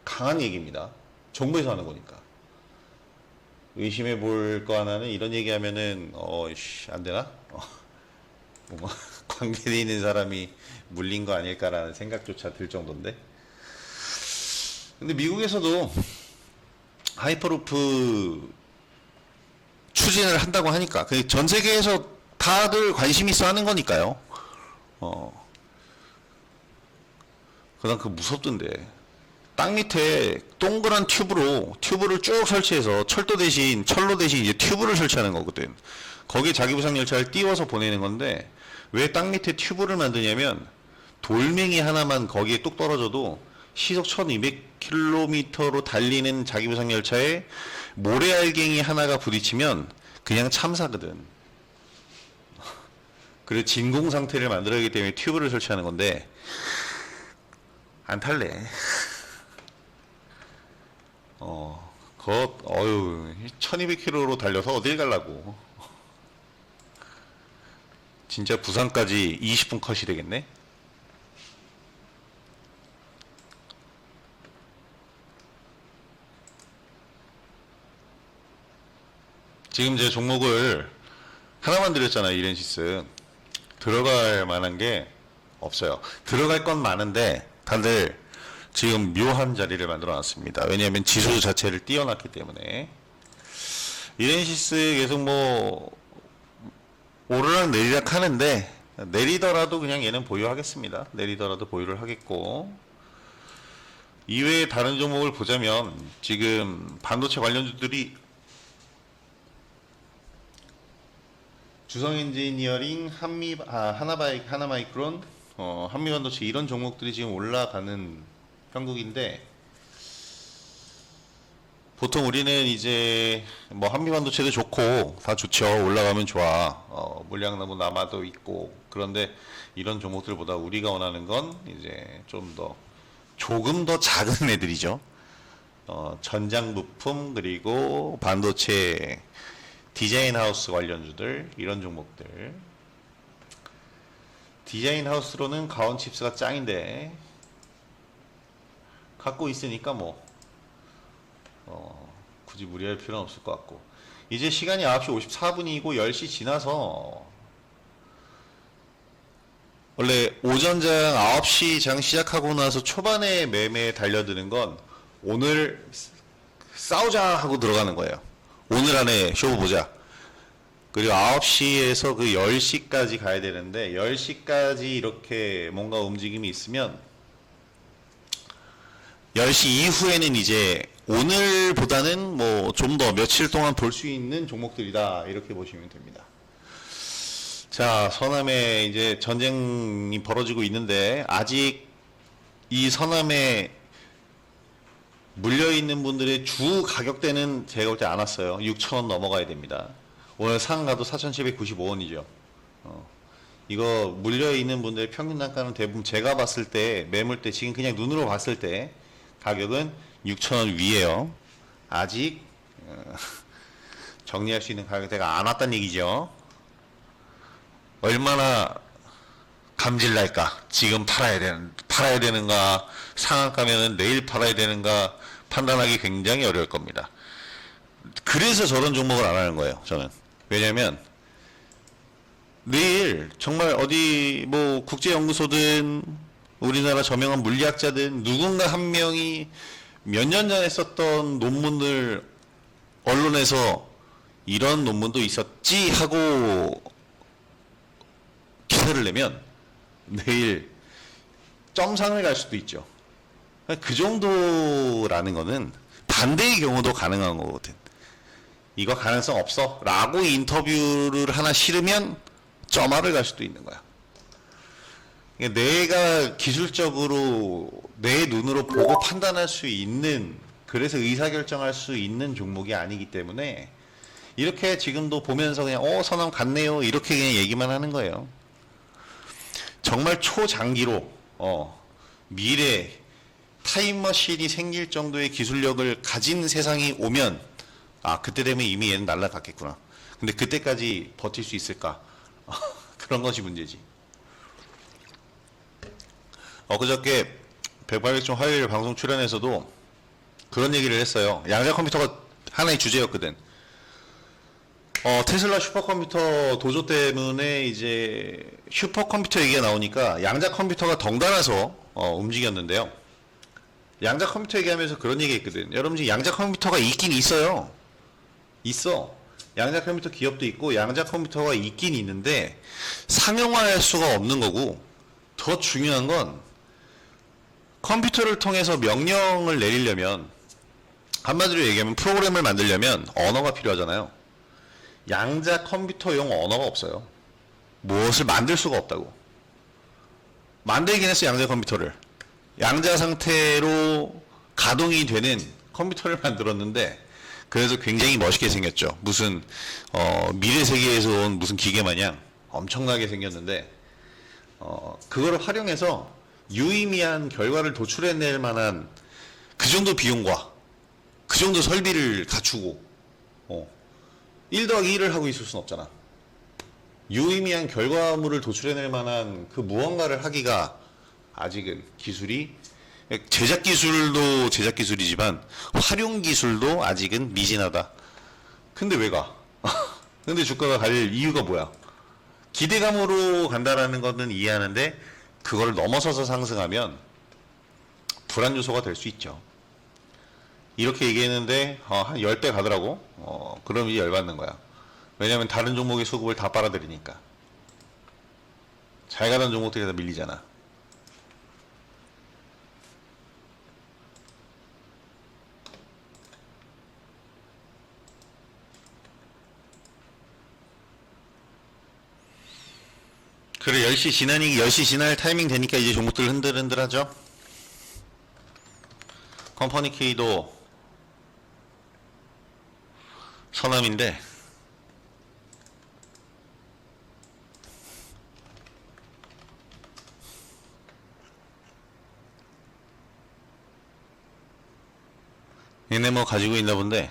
강한 얘기입니다. 정부에서 하는 거니까. 의심해 볼 거 하나는 이런 얘기하면은 안 되나? 뭔가 관계돼 있는 사람이 물린 거 아닐까라는 생각조차 들 정도인데. 근데 미국에서도 하이퍼루프 추진을 한다고 하니까, 전 세계에서 다들 관심 있어 하는 거니까요. 그다음 무섭던데. 땅 밑에 동그란 튜브를 쭉 설치해서 철로 대신 이제 튜브를 설치하는 거거든. 거기에 자기부상 열차를 띄워서 보내는 건데, 왜 땅 밑에 튜브를 만드냐면 돌멩이 하나만 거기에 뚝 떨어져도 시속 1200km로 달리는 자기부상 열차에 모래알갱이 하나가 부딪히면 그냥 참사거든. 그래서 진공 상태를 만들어야 하기 때문에 튜브를 설치하는 건데, 안 탈래. 1200km로 달려서 어딜 가려고. 진짜 부산까지 20분 컷이 되겠네. 지금 제 종목을 하나만 드렸잖아요. 이렌시스. 들어갈 만한 게 없어요. 들어갈 건 많은데 다들 지금 묘한 자리를 만들어 놨습니다. 왜냐하면 지수 자체를 띄워놨기 때문에. 이렌시스 계속 오르락 내리락 하는데, 내리더라도 그냥 얘는 보유하겠습니다. 내리더라도 보유를 하겠고, 이외에 다른 종목을 보자면 지금 반도체 관련주들이 주성엔지니어링, 하나마이크론, 한미반도체, 이런 종목들이 지금 올라가는 형국인데, 보통 우리는 이제 한미반도체도 좋고 다 좋죠. 올라가면 좋아. 물량 남아도 있고. 그런데 이런 종목들보다 우리가 원하는 건 이제 조금 더 작은 애들이죠. 전장 부품, 그리고 반도체 디자인 하우스 관련주들, 이런 종목들. 디자인 하우스로는 가온 칩스가 짱인데 갖고 있으니까 굳이 무리할 필요는 없을 것 같고. 이제 시간이 9시 54분이고 10시 지나서, 원래 오전장 9시 장 시작하고 나서 초반에 매매에 달려드는 건 오늘 싸우자 하고 들어가는 거예요. 오늘 안에 쇼 보자. 그리고 9시에서 그 10시까지 가야 되는데, 10시까지 이렇게 뭔가 움직임이 있으면 10시 이후에는 이제 오늘보다는 뭐 좀 더 며칠 동안 볼 수 있는 종목들이다. 이렇게 보시면 됩니다. 자, 서남에 이제 전쟁이 벌어지고 있는데 아직 이 서남에 물려있는 분들의 주 가격대는 제가 볼 때 안 왔어요. 6,000원 넘어가야 됩니다. 오늘 상가도 4,795원이죠. 이거 물려있는 분들의 평균 단가는 대부분 제가 봤을 때 매물대 지금 그냥 눈으로 봤을 때 가격은 6,000원 위에요. 아직 정리할 수 있는 가격대가 안 왔다는 얘기죠. 얼마나 감질 날까? 지금 팔아야 되는가? 상한가면은 내일 팔아야 되는가? 판단하기 굉장히 어려울 겁니다. 그래서 저런 종목을 안 하는 거예요, 저는. 왜냐면, 내일 정말 어디 뭐 국제연구소든 우리나라 저명한 물리학자든 누군가 한 명이 몇 년 전에 썼던 논문을 언론에서 이런 논문도 있었지 하고 기사를 내면 내일 점상을 갈 수도 있죠. 그 정도라는 거는 반대의 경우도 가능한 거거든. 이거 가능성 없어 라고 인터뷰를 하나 실으면 점화를 갈 수도 있는 거야. 내가 기술적으로 내 눈으로 보고 판단할 수 있는, 그래서 의사결정할 수 있는 종목이 아니기 때문에 이렇게 지금도 보면서 그냥 선암 갔네요 이렇게 그냥 얘기만 하는 거예요. 정말 초장기로 미래 타임머신이 생길 정도의 기술력을 가진 세상이 오면 그때 되면 이미 얘는 날아갔겠구나. 근데 그때까지 버틸 수 있을까? 그런 것이 문제지. 그저께 108백종 화요일 방송 출연에서도 그런 얘기를 했어요. 양자 컴퓨터가 하나의 주제였거든. 테슬라 슈퍼컴퓨터 도조 때문에 이제 슈퍼컴퓨터 얘기가 나오니까 양자 컴퓨터가 덩달아서 움직였는데요. 양자 컴퓨터 얘기하면서 그런 얘기 했거든. 여러분 지금 양자 컴퓨터가 있긴 있어요. 있어. 양자 컴퓨터 기업도 있고 양자 컴퓨터가 있긴 있는데 상용화할 수가 없는 거고, 더 중요한 건 컴퓨터를 통해서 명령을 내리려면, 한마디로 얘기하면 프로그램을 만들려면 언어가 필요하잖아요. 양자 컴퓨터용 언어가 없어요. 무엇을 만들 수가 없다고. 만들긴 했어, 양자 컴퓨터를. 양자 상태로 가동이 되는 컴퓨터를 만들었는데, 그래서 굉장히 멋있게 생겼죠. 무슨 미래 세계에서 온 무슨 기계 마냥 엄청나게 생겼는데, 그거를 활용해서 유의미한 결과를 도출해낼 만한 그 정도 비용과 그 정도 설비를 갖추고 1 더하기 1을 하고 있을 순 없잖아. 유의미한 결과물을 도출해낼 만한 그 무언가를 하기가 아직은 기술이, 제작 기술도 제작 기술이지만 활용 기술도 아직은 미진하다. 근데 왜 가? 근데 주가가 갈 이유가 뭐야? 기대감으로 간다라는 거는 이해하는데 그걸 넘어서서 상승하면 불안 요소가 될 수 있죠. 이렇게 얘기했는데 한 10배 가더라고. 그럼 이제 열받는 거야. 왜냐면 다른 종목의 수급을 다 빨아들이니까. 잘 가던 종목들이 다 밀리잖아. 그래, 10시 지날 타이밍 되니까 이제 종목들 흔들흔들하죠. 컴퍼니 K도 서남인데 얘네 뭐 가지고 있나 본데,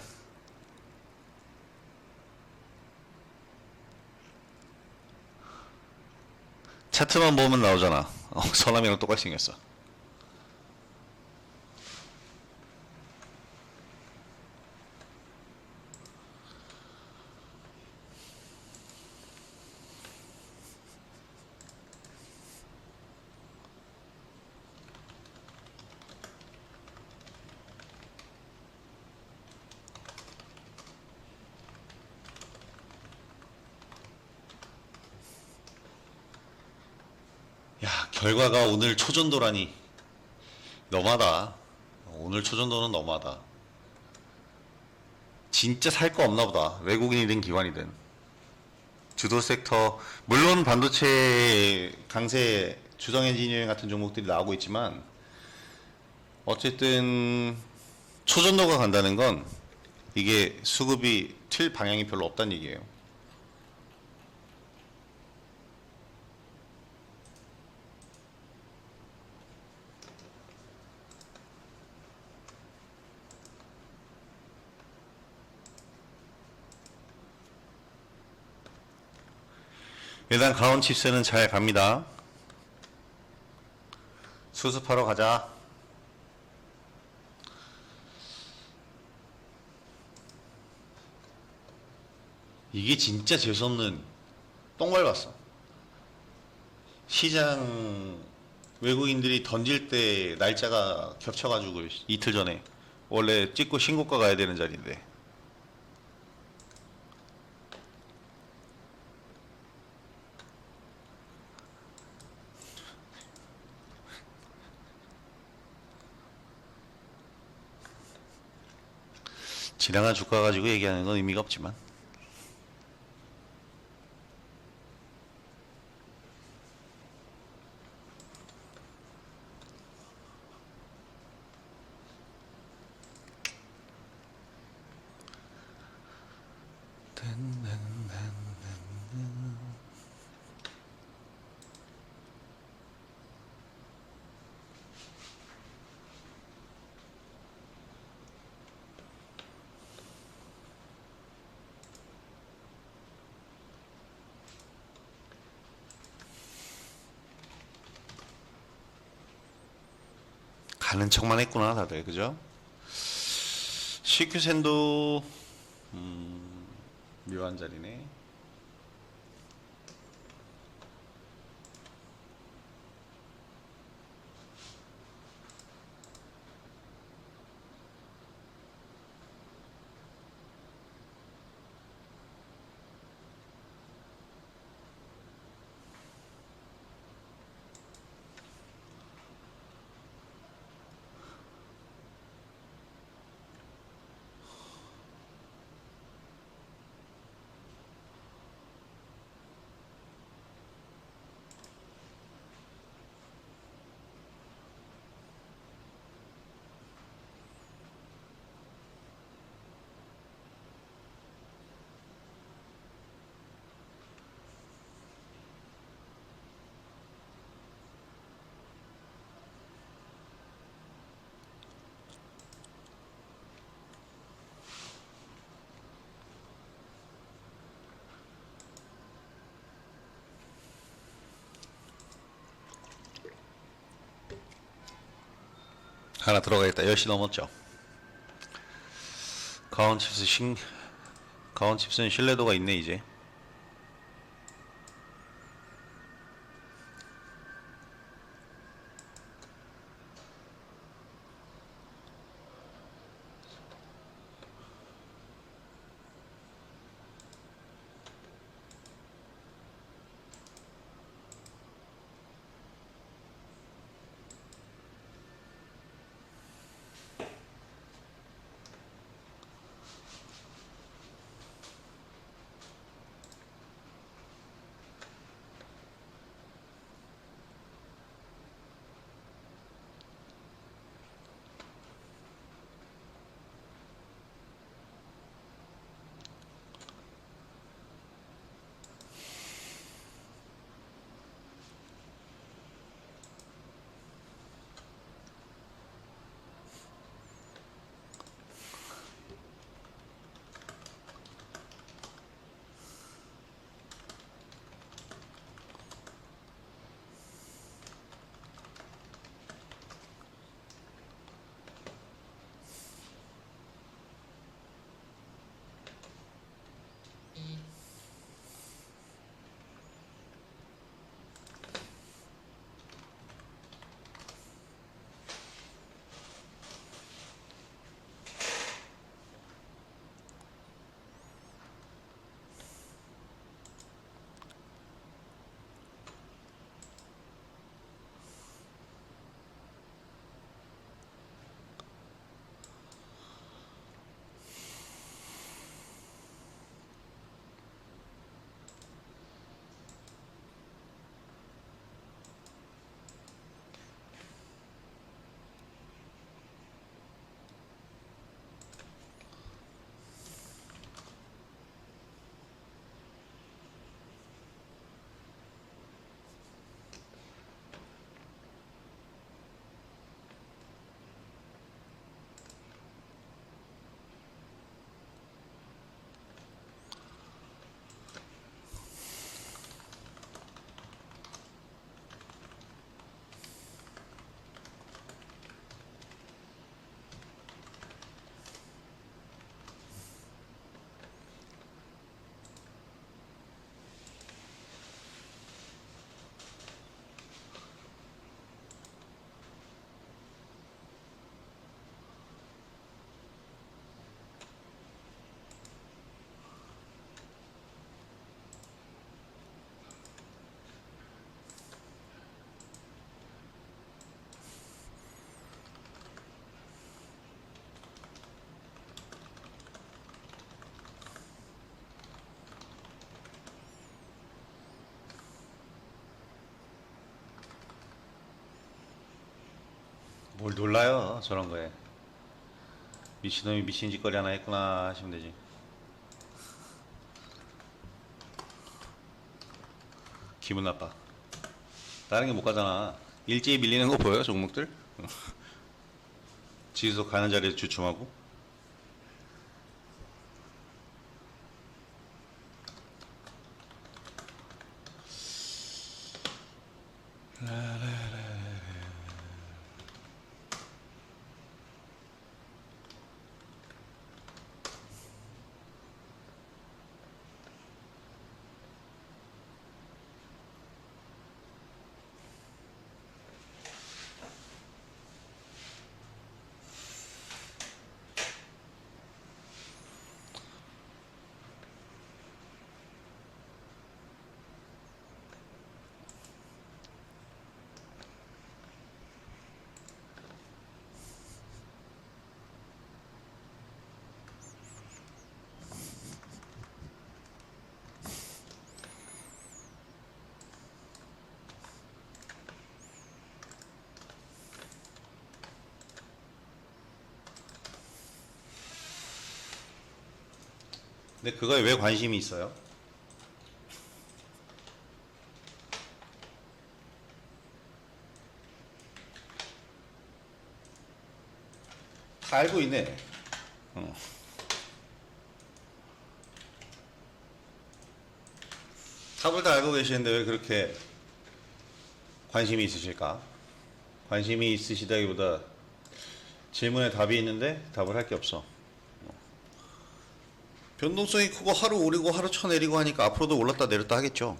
차트만 보면 나오잖아. 서남이랑 똑같이 생겼어. 야, 결과가 오늘 초전도라니 너무하다. 오늘 초전도는 너무하다. 진짜 살 거 없나 보다. 외국인이든 기관이든. 주도 섹터, 물론 반도체 강세, 주성 엔지니어링 같은 종목들이 나오고 있지만, 어쨌든 초전도가 간다는 건 이게 수급이 튈 방향이 별로 없다는 얘기예요. 일단 가온 칩스는 잘 갑니다. 수습하러 가자. 이게 진짜 재수없는 똥 밟았어. 시장 외국인들이 던질 때 날짜가 겹쳐가지고 이틀 전에 원래 찍고 신고가 가야 되는 자리인데 지나간 주가 가지고 얘기하는 건 의미가 없지만 가는 척만 했구나 다들 그죠? CQ센도 묘한 자리네. 하나 들어가겠다. 10시 넘었죠. 가온칩스는 신뢰도가 있네 이제. 뭘 놀라요 저런 거에. 미친놈이 미친 짓거리 하나 했구나 하시면 되지. 기분 나빠. 다른 게 못 가잖아. 일제히 밀리는 거 보여요 종목들? 지수석 가는 자리에서 주춤하고. 근데 그거에 왜 관심이 있어요? 다 알고 있네. 답을 다 알고 계시는데 왜 그렇게 관심이 있으실까? 관심이 있으시다기보다 질문에 답이 있는데 답을 할 게 없어. 변동성이 크고 하루 오르고 하루 쳐내리고 하니까 앞으로도 올랐다 내렸다 하겠죠.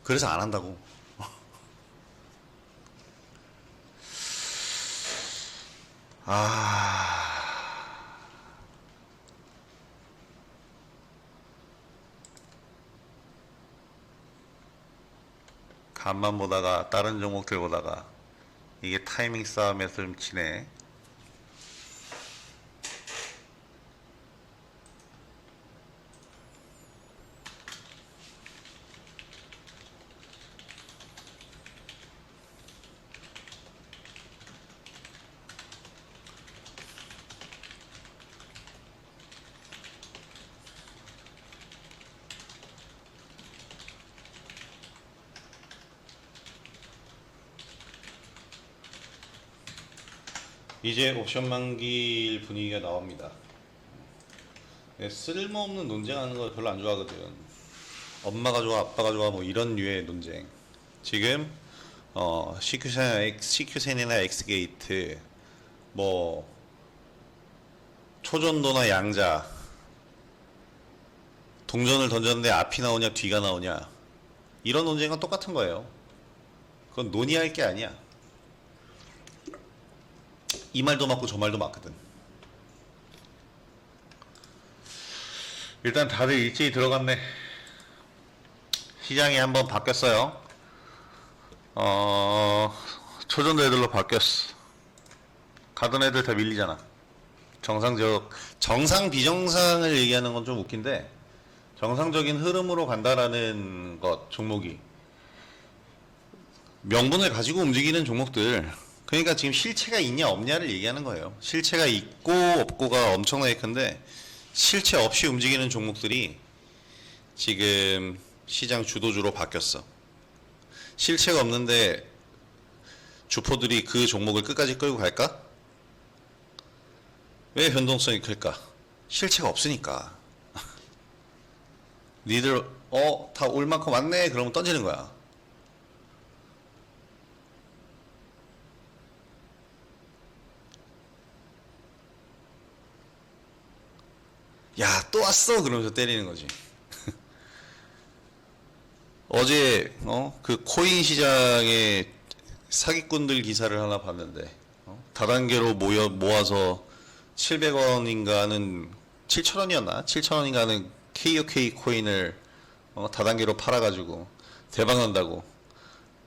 그래서 안 한다고. 간만 보다가 다른 종목들 보다가 이게 타이밍 싸움에서 좀 치네. 이제 옵션 만기일 분위기가 나옵니다. 쓸모없는 논쟁하는 거 별로 안 좋아하거든. 엄마가 좋아, 아빠가 좋아, 뭐 이런 류의 논쟁. 지금 CQ센이나 엑스게이트, 뭐 초전도나 양자, 동전을 던졌는데 앞이 나오냐 뒤가 나오냐, 이런 논쟁은 똑같은 거예요. 그건 논의할 게 아니야. 이 말도 맞고 저 말도 맞거든. 일단 다들 일제히 들어갔네. 시장이 한번 바뀌었어요. 초전도 애들로 바뀌었어. 가던 애들 다 밀리잖아. 정상 비정상을 얘기하는 건 좀 웃긴데, 정상적인 흐름으로 간다라는 것, 종목이 명분을 가지고 움직이는 종목들, 그러니까 지금 실체가 있냐 없냐를 얘기하는 거예요. 실체가 있고 없고가 엄청나게 큰데, 실체 없이 움직이는 종목들이 지금 시장 주도주로 바뀌었어. 실체가 없는데 주포들이 그 종목을 끝까지 끌고 갈까? 왜 변동성이 클까? 실체가 없으니까. 니들 다 올 만큼 왔네 그러면 던지는 거야. 야, 또 왔어 그러면서 때리는 거지. 어제 그 코인 시장에 사기꾼들 기사를 하나 봤는데, 다단계로 모아서 700원인가 하는, 7,000원이었나? 7,000원인가 하는 KOK 코인을 다단계로 팔아가지고 대박 난다고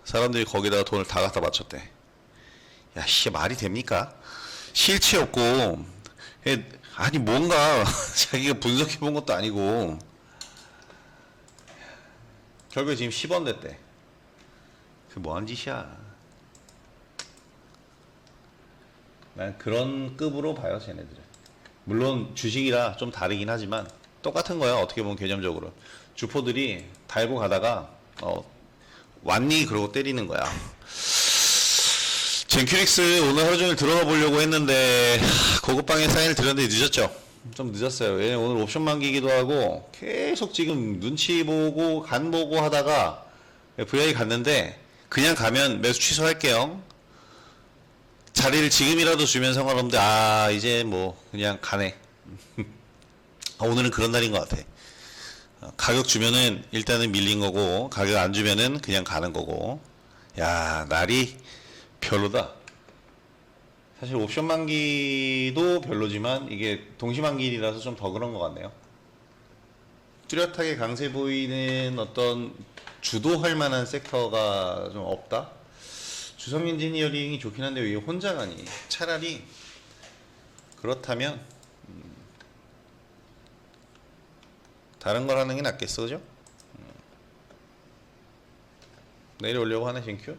사람들이 거기다가 돈을 다 갖다 바쳤대. 야, 씨, 말이 됩니까? 실체 없고, 아니, 뭔가 자기가 분석해 본 것도 아니고, 결국에 지금 10원 됐대. 그 뭐한 짓이야. 난 그런 급으로 봐요, 쟤네들은. 물론 주식이라 좀 다르긴 하지만 똑같은 거야, 어떻게 보면 개념적으로. 주포들이 달고 가다가 왔니? 그러고 때리는 거야. 젠큐릭스 오늘 하루 종일 들어가 보려고 했는데 고급방에 사인을 드렸는데 늦었죠. 좀 늦었어요. 왜냐면 오늘 옵션 만기기도 하고 계속 지금 눈치 보고 간 보고 하다가 VI 갔는데 그냥 가면 매수 취소할게요. 자리를 지금이라도 주면 상관없는데 이제 뭐 그냥 가네. 오늘은 그런 날인 것 같아. 가격 주면은 일단은 밀린 거고 가격 안 주면은 그냥 가는 거고. 야, 날이 별로다. 사실 옵션 만기도 별로지만 이게 동시 만기라서 좀 더 그런 것 같네요. 뚜렷하게 강세 보이는 어떤 주도할 만한 섹터가 좀 없다. 주성 엔지니어링이 좋긴 한데 왜 혼자 가니? 차라리 그렇다면 다른 걸 하는 게 낫겠어, 그죠? 내려오려고 하네, 젠큐.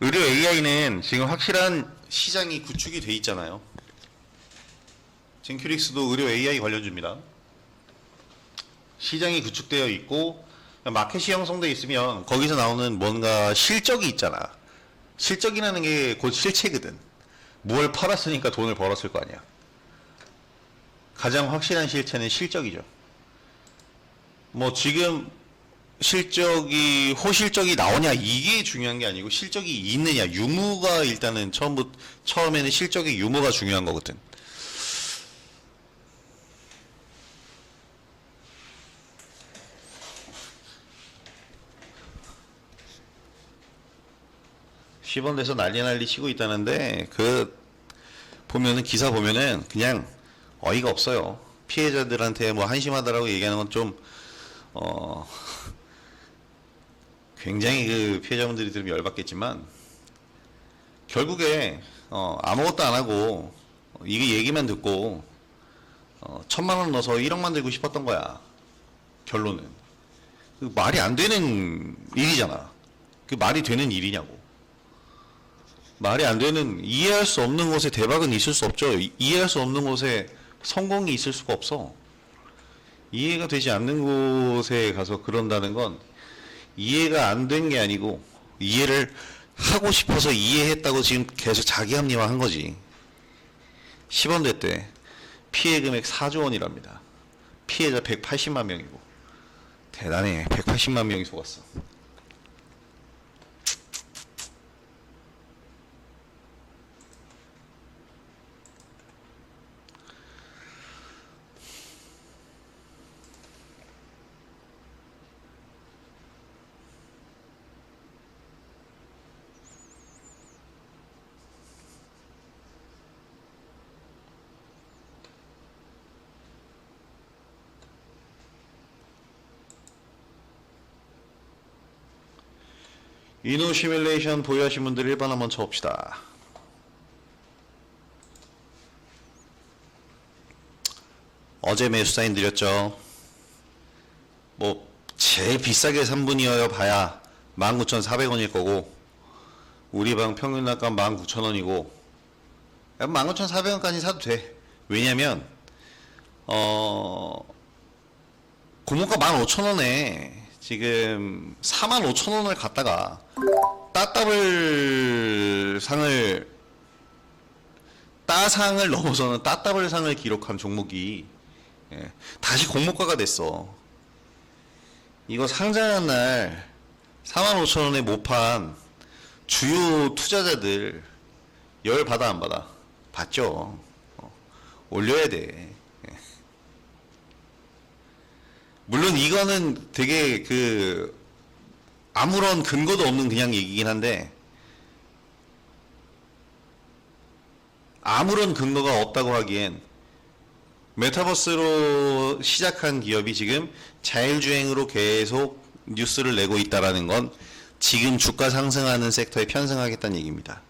의료 AI는 지금 확실한 시장이 구축이 돼 있잖아요. 젠큐릭스도 의료 AI 관련주입니다. 시장이 구축되어 있고 마켓이 형성되어 있으면 거기서 나오는 뭔가 실적이 있잖아. 실적이라는 게 곧 실체거든. 뭘 팔았으니까 돈을 벌었을 거 아니야. 가장 확실한 실체는 실적이죠. 뭐 지금 실적이 호실적이 나오냐 이게 중요한 게 아니고 실적이 있느냐 유무가 일단은 처음에는 실적의 유무가 중요한 거거든. 시범돼서 난리 치고 있다는데 보면은 기사 보면은 그냥 어이가 없어요. 피해자들한테 뭐 한심하다라고 얘기하는 건 좀 굉장히 그 피해자분들이 들으면 열받겠지만 결국에 아무것도 안 하고 이게 얘기만 듣고 1,000만 원 넣어서 1억 만들고 싶었던 거야. 결론은 그 말이 안 되는 일이잖아. 그 말이 되는 일이냐고. 말이 안 되는, 이해할 수 없는 곳에 대박은 있을 수 없죠. 이해할 수 없는 곳에 성공이 있을 수가 없어. 이해가 되지 않는 곳에 가서 그런다는 건 이해가 안 된 게 아니고 이해를 하고 싶어서 이해했다고 지금 계속 자기 합리화한 거지. 10원대 때 피해 금액 4조 원이랍니다. 피해자 180만 명이고. 대단해. 180만 명이 속았어. 이노 시뮬레이션 보유하신 분들 1번 한번 쳐봅시다. 어제 매수 사인 드렸죠. 뭐 제일 비싸게 3분이어야 봐야 19,400원일 거고 우리 방 평균 낙가 19,000원이고 19,400원까지 사도 돼. 왜냐면 고모가 15,000원에 지금 45,000원을 갖다가 따상을 넘어서는 따따블 상을 기록한 종목이 다시 공모가가 됐어. 이거 상장한 날 45,000원에 못 판 주요 투자자들 열 받아 안 받아? 받죠. 올려야 돼. 물론 이거는 되게 아무런 근거도 없는 그냥 얘기긴 한데 아무런 근거가 없다고 하기엔 메타버스로 시작한 기업이 지금 자율주행으로 계속 뉴스를 내고 있다라는 건 지금 주가 상승하는 섹터에 편승하겠다는 얘기입니다.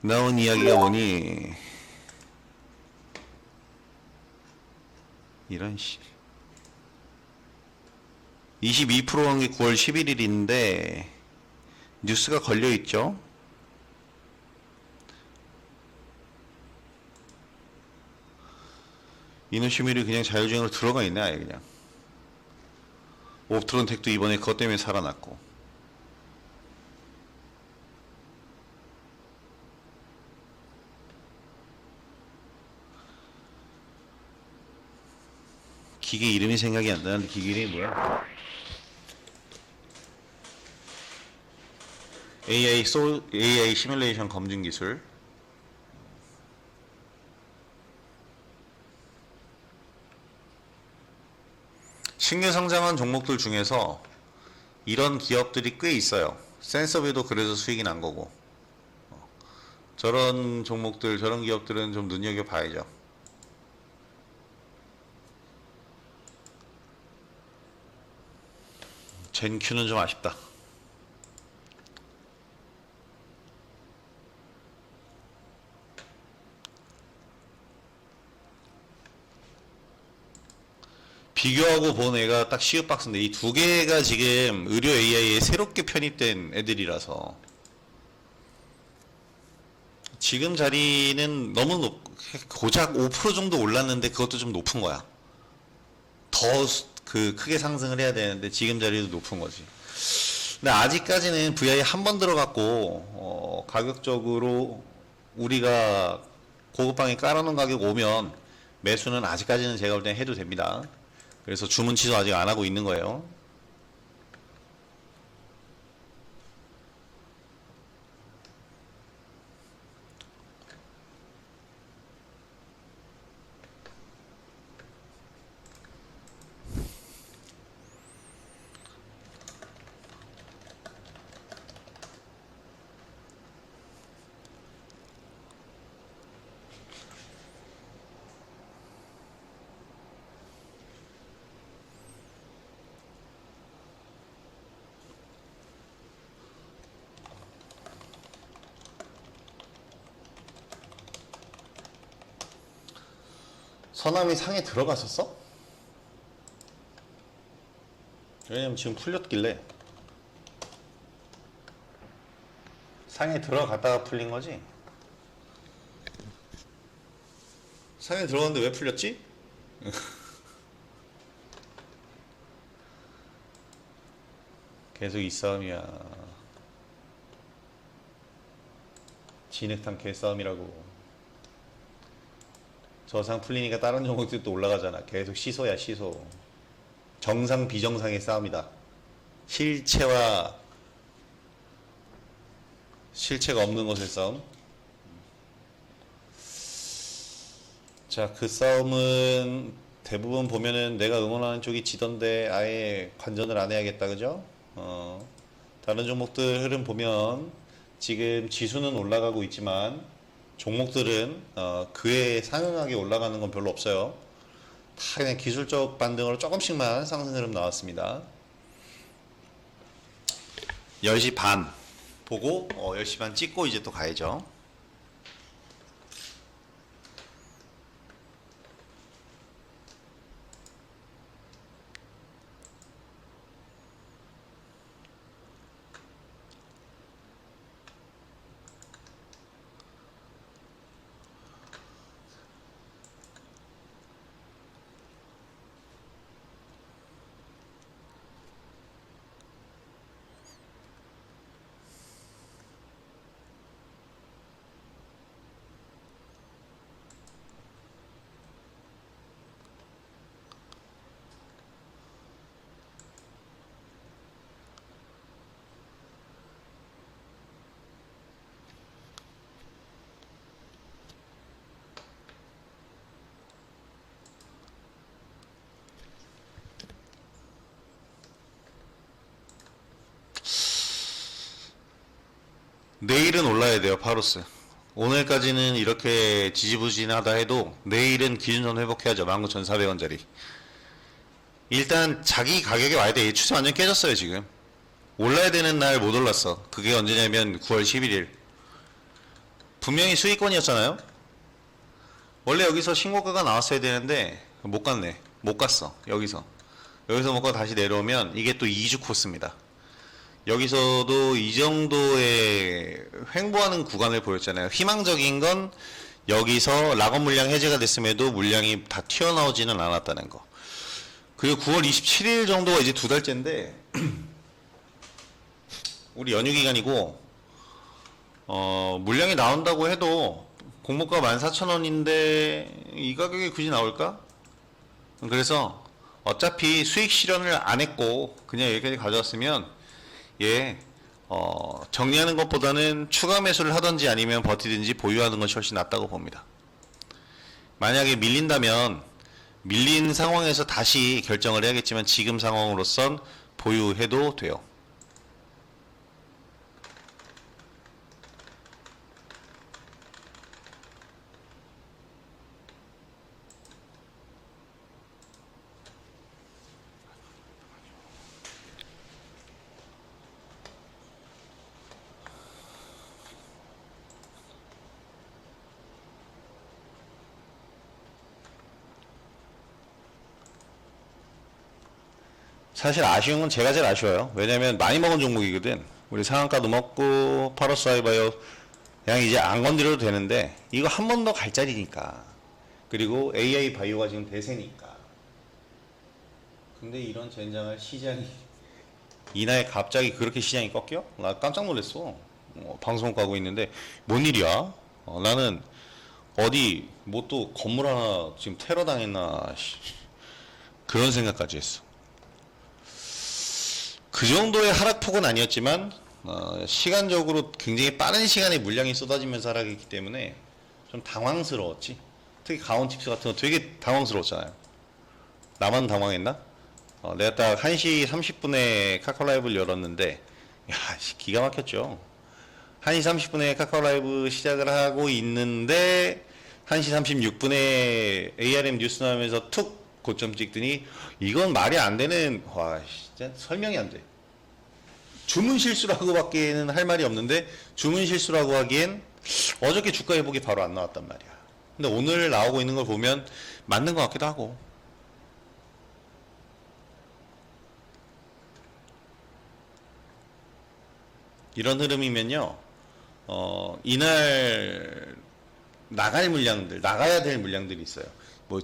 나온 이야기가 뭐니? 이런 22%한 게 9월 11일인데 뉴스가 걸려있죠. 이노시밀이 그냥 자율주행으로 들어가 있네 아예 그냥. 옵트론텍도 이번에 그것 때문에 살아났고. 기계 이름이 생각이 안 나는데 기계 이름이 뭐야? AI 시뮬레이션 검증 기술. 신규 상장한 종목들 중에서 이런 기업들이 꽤 있어요. 센서뷰도 그래서 수익이 난 거고. 저런 종목들, 저런 기업들은 좀 눈여겨봐야죠. 젠큐는 좀 아쉽다. 비교하고 본 애가 딱 시읒박스인데 이 두 개가 지금 의료 AI에 새롭게 편입된 애들이라서 지금 자리는 너무 고작 5% 정도 올랐는데 그것도 좀 높은 거야. 더 크게 상승을 해야 되는데 지금 자리도 높은 거지. 근데 아직까지는 VI 한 번 들어갔고 가격적으로 우리가 고급방에 깔아놓은 가격 오면 매수는 아직까지는 제가 볼 땐 해도 됩니다. 그래서 주문 취소 아직 안 하고 있는 거예요. 서남이 상에 들어갔었어? 왜냐면 지금 풀렸길래 상에 들어갔다가 풀린 거지? 상에 들어갔는데 왜 풀렸지? 계속 이 싸움이야. 진흙탕 개싸움이라고. 저상 풀리니까 다른 종목들도 올라가잖아. 계속 시소야 시소. 정상 비정상의 싸움이다. 실체가 없는 것의 싸움. 자, 그 싸움은 대부분 보면은 내가 응원하는 쪽이 지던데 아예 관전을 안 해야겠다, 그죠? 다른 종목들 흐름 보면 지금 지수는 올라가고 있지만 종목들은 그에 상응하게 올라가는 건 별로 없어요. 다 그냥 기술적 반등으로 조금씩만 상승 흐름 나왔습니다. 10시 반 보고 10시 반 찍고 이제 또 가야죠. 내일은 올라야 돼요, 파로스. 오늘까지는 이렇게 지지부진하다 해도 내일은 기준선 회복해야죠. 19,400원짜리. 일단 자기 가격에 와야 돼. 추세 완전 깨졌어요, 지금. 올라야 되는 날 못 올랐어. 그게 언제냐면 9월 11일. 분명히 수익권이었잖아요. 원래 여기서 신고가가 나왔어야 되는데 못 갔네. 못 갔어. 여기서 못 가고 다시 내려오면 이게 또 2주 코스입니다. 여기서도 이 정도의 횡보하는 구간을 보였잖아요. 희망적인 건 여기서 락업 물량 해제가 됐음에도 물량이 다 튀어나오지는 않았다는 거. 그리고 9월 27일 정도가 이제 두 달째인데 우리 연휴 기간이고 물량이 나온다고 해도 공모가 14,000원인데 이 가격에 굳이 나올까? 그래서 어차피 수익 실현을 안 했고 그냥 여기까지 가져왔으면 정리하는 것보다는 추가 매수를 하든지 아니면 버티든지 보유하는 것이 훨씬 낫다고 봅니다. 만약에 밀린다면 밀린 상황에서 다시 결정을 해야겠지만 지금 상황으로선 보유해도 돼요. 사실 아쉬운 건 제가 제일 아쉬워요. 왜냐면 많이 먹은 종목이거든. 우리 상한가도 먹고 파로스 하이바이오 그냥 이제 안 건드려도 되는데 이거 한 번 더 갈 자리니까. 그리고 AI 바이오가 지금 대세니까. 근데 이런 젠장할 시장이 이날 갑자기 그렇게 시장이 꺾여? 나 깜짝 놀랐어. 방송 가고 있는데 뭔 일이야? 나는 어디 뭐 또 건물 하나 지금 테러 당했나 그런 생각까지 했어. 그 정도의 하락폭은 아니었지만 시간적으로 굉장히 빠른 시간에 물량이 쏟아지면서 하락했기 때문에 좀 당황스러웠지. 특히 가온칩스 같은 거 되게 당황스러웠잖아요. 나만 당황했나? 내가 딱 1시 30분에 카카오 라이브를 열었는데 야, 기가 막혔죠. 1시 30분에 카카오 라이브 시작을 하고 있는데 1시 36분에 ARM 뉴스 나오면서 툭 고점 찍더니 이건 말이 안 되는, 와 진짜 설명이 안 돼. 주문 실수라고 밖에는 할 말이 없는데 주문 실수라고 하기엔 어저께 주가 회복이 바로 안 나왔단 말이야. 근데 오늘 나오고 있는 걸 보면 맞는 것 같기도 하고. 이런 흐름이면요, 이날 나갈 물량들, 나가야 될 물량들이 있어요. 뭐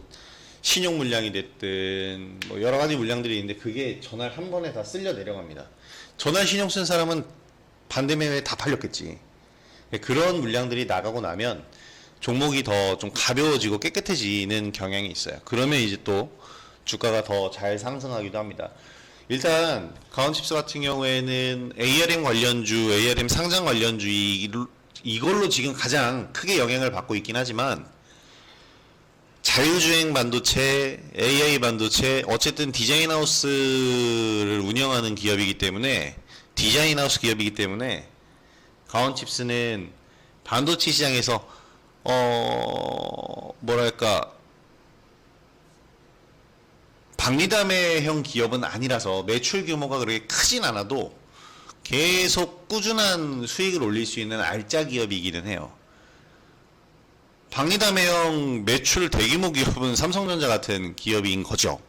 신용 물량이 됐든 뭐 여러 가지 물량들이 있는데 그게 전날 한 번에 다 쓸려 내려갑니다. 전날 신용 쓴 사람은 반대 매매에 다 팔렸겠지. 그런 물량들이 나가고 나면 종목이 더 좀 가벼워지고 깨끗해지는 경향이 있어요. 그러면 이제 또 주가가 더 잘 상승하기도 합니다. 일단 가온칩스 같은 경우에는 ARM 관련주, ARM 상장 관련주 이걸로 지금 가장 크게 영향을 받고 있긴 하지만 자율주행 반도체, AI 반도체, 어쨌든 디자인하우스를 운영하는 기업이기 때문에, 디자인하우스 기업이기 때문에 가온칩스는 반도체 시장에서 뭐랄까 박리담회형 기업은 아니라서 매출 규모가 그렇게 크진 않아도 계속 꾸준한 수익을 올릴 수 있는 알짜 기업이기는 해요. 박리담회형 매출 대규모 기업은 삼성전자 같은 기업인 거죠.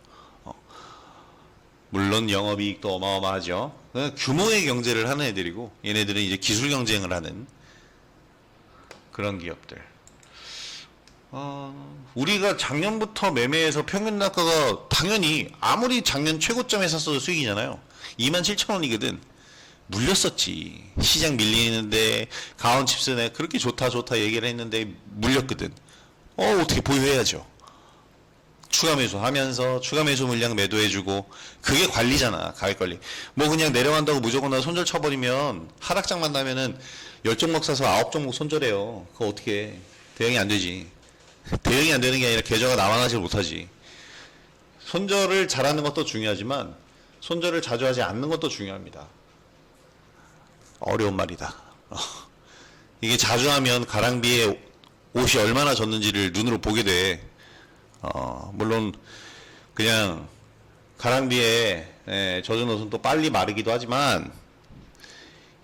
물론 영업이익도 어마어마하죠. 규모의 경제를 하는 애들이고 얘네들은 이제 기술 경쟁을 하는 그런 기업들. 우리가 작년부터 매매해서 평균 단가가 당연히 아무리 작년 최고점에 샀어도 수익이잖아요. 27,000원이거든. 물렸었지. 시장 밀리는데 가온칩스네 그렇게 좋다 얘기를 했는데 물렸거든. 어떻게 보유해야죠. 추가 매수하면서 추가 매수 물량 매도해주고 그게 관리잖아. 가격 관리. 뭐 그냥 내려간다고 무조건 다 손절 쳐버리면 하락장만 나면은 10종목 사서 9종목 손절해요. 그거 어떻게 대응이 안 되지. 대응이 안 되는 게 아니라 계좌가 남아나질 못하지. 손절을 잘하는 것도 중요하지만 손절을 자주 하지 않는 것도 중요합니다. 어려운 말이다. 이게 자주 하면 가랑비에 옷이 얼마나 젖는지를 눈으로 보게 돼. 물론 그냥 가랑비에 젖은 옷은 또 빨리 마르기도 하지만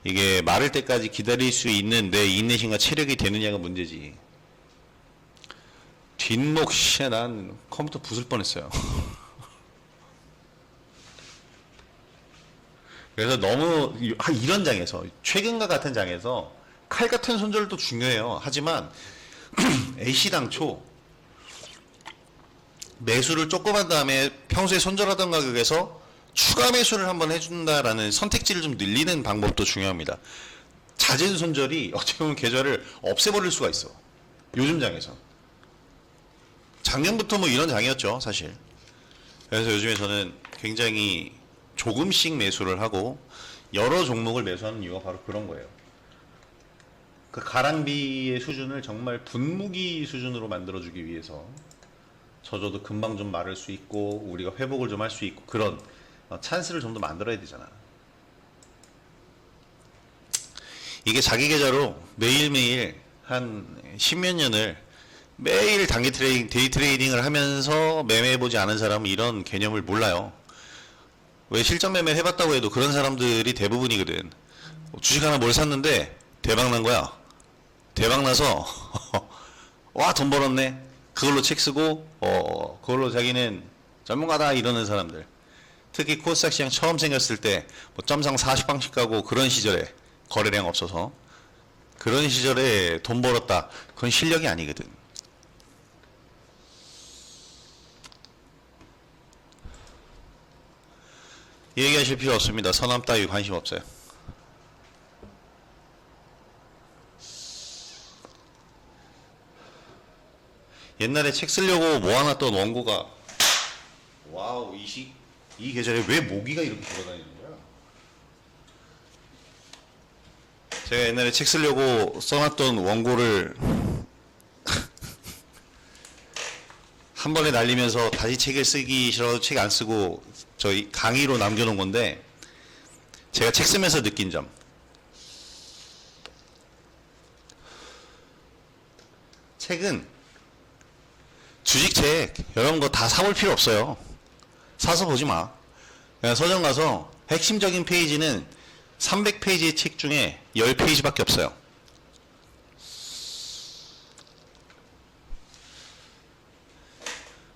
이게 마를 때까지 기다릴 수 있는 내 인내심과 체력이 되느냐가 문제지. 뒷목 난 컴퓨터 부술 뻔했어요. 그래서 너무 이런 장에서 최근과 같은 장에서 칼 같은 손절도 중요해요. 하지만 A씨 당초 매수를 조금 한 다음에 평소에 손절하던 가격에서 추가 매수를 한번 해준다라는 선택지를 좀 늘리는 방법도 중요합니다. 잦은 손절이 어떻게 보면 계좌를 없애버릴 수가 있어. 요즘 장에서. 작년부터 뭐 이런 장이었죠, 사실. 그래서 요즘에 저는 굉장히 조금씩 매수를 하고 여러 종목을 매수하는 이유가 바로 그런 거예요. 그 가랑비의 수준을 정말 분무기 수준으로 만들어주기 위해서 저조도 금방 좀 마를 수 있고 우리가 회복을 좀 할 수 있고 그런 찬스를 좀 더 만들어야 되잖아. 이게 자기 계좌로 매일매일 한 십몇 년을 매일 단기 트레이딩, 데이 트레이딩을 하면서 매매해보지 않은 사람은 이런 개념을 몰라요. 왜 실전 매매 해봤다고 해도 그런 사람들이 대부분이거든. 주식 하나 뭘 샀는데 대박 난 거야. 대박 나서 와, 돈 벌었네. 그걸로 책 쓰고 그걸로 자기는 전문가다 이러는 사람들. 특히 코스닥 시장 처음 생겼을 때 뭐 점상 40방씩 가고 그런 시절에 거래량 없어서 그런 시절에 돈 벌었다. 그건 실력이 아니거든. 얘기하실 필요 없습니다. 서남 따위 관심 없어요. 옛날에 책 쓰려고 모아놨던 원고가 와우 이 계절에 왜 모기가 이렇게 돌아다니는 거야? 제가 옛날에 책 쓰려고 써놨던 원고를 한 번에 날리면서 다시 책을 쓰기 싫어서 책 안 쓰고 저희 강의로 남겨놓은 건데 제가 책 쓰면서 느낀 점. 책은 주식책 이런 거 다 사볼 필요 없어요. 사서 보지 마. 그냥 서점 가서 핵심적인 페이지는 300페이지의 책 중에 10페이지밖에 없어요.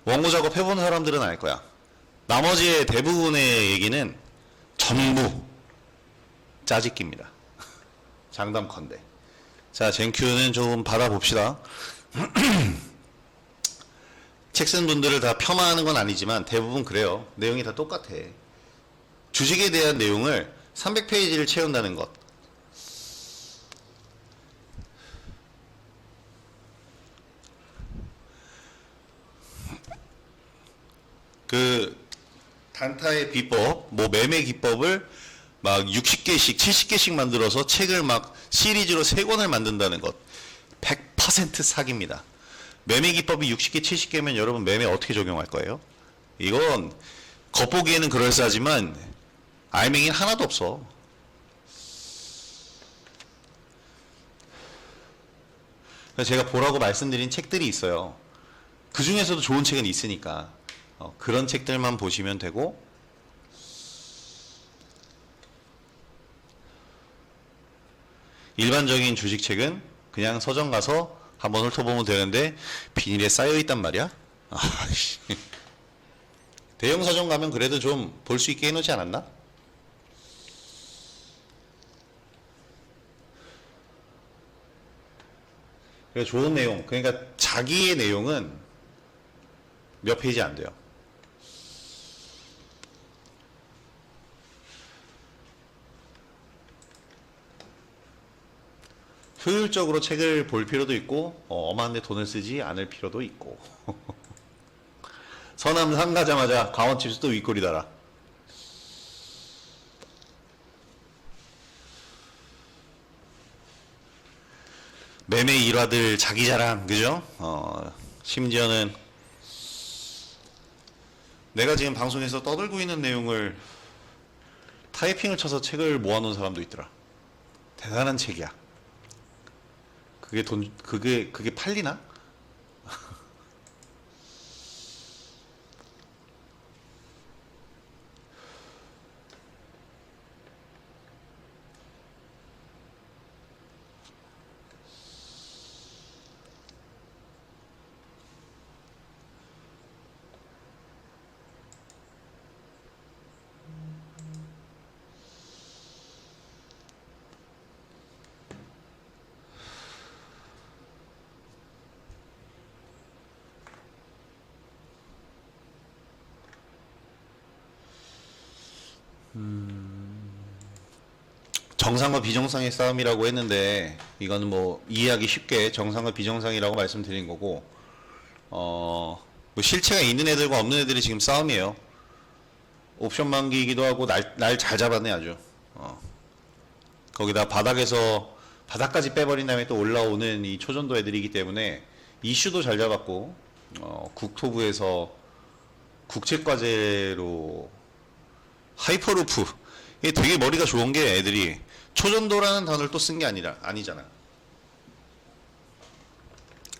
원고 작업 해본 사람들은 알 거야. 나머지의 대부분의 얘기는 전부 짜집기입니다. 장담컨대. 자, 젠큐는 좀 받아봅시다. 책 쓴 분들을 다 폄하하는 건 아니지만 대부분 그래요. 내용이 다 똑같아. 주식에 대한 내용을 300페이지를 채운다는 것. 그 단타의 비법, 뭐 매매 기법을 막 60개씩, 70개씩 만들어서 책을 막 시리즈로 3권을 만든다는 것. 100% 사기입니다. 매매 기법이 60개, 70개면 여러분 매매 어떻게 적용할 거예요? 이건 겉보기에는 그럴싸하지만 알맹이는 하나도 없어. 그래서 제가 보라고 말씀드린 책들이 있어요. 그 중에서도 좋은 책은 있으니까 그런 책들만 보시면 되고, 일반적인 주식책은 그냥 서점 가서 한번 훑어보면 되는데 비닐에 쌓여있단 말이야. 아이씨. 대형 서점 가면 그래도 좀 볼 수 있게 해놓지 않았나? 그러니까 좋은 내용, 그러니까 자기의 내용은 몇 페이지 안 돼요. 효율적으로 책을 볼 필요도 있고 엄한데 돈을 쓰지 않을 필요도 있고. 서남 산 가자마자 강원칩스 또 윗골이 달아. 매매 일화들 자기 자랑, 그죠? 심지어는 내가 지금 방송에서 떠들고 있는 내용을 타이핑을 쳐서 책을 모아놓은 사람도 있더라. 대단한 책이야. 그게 팔리나? 정상과 비정상의 싸움이라고 했는데 이거는 뭐 이해하기 쉽게 정상과 비정상이라고 말씀드린 거고 뭐 실체가 있는 애들과 없는 애들이 지금 싸움이에요. 옵션 만기이기도 하고 날 잘 잡았네 아주. 거기다 바닥까지 빼버린 다음에 또 올라오는 이 초전도 애들이기 때문에 이슈도 잘 잡았고 국토부에서 국책과제로 하이퍼루프 이게 되게 머리가 좋은 게 애들이 초전도라는 단어를 또 쓴 게 아니잖아.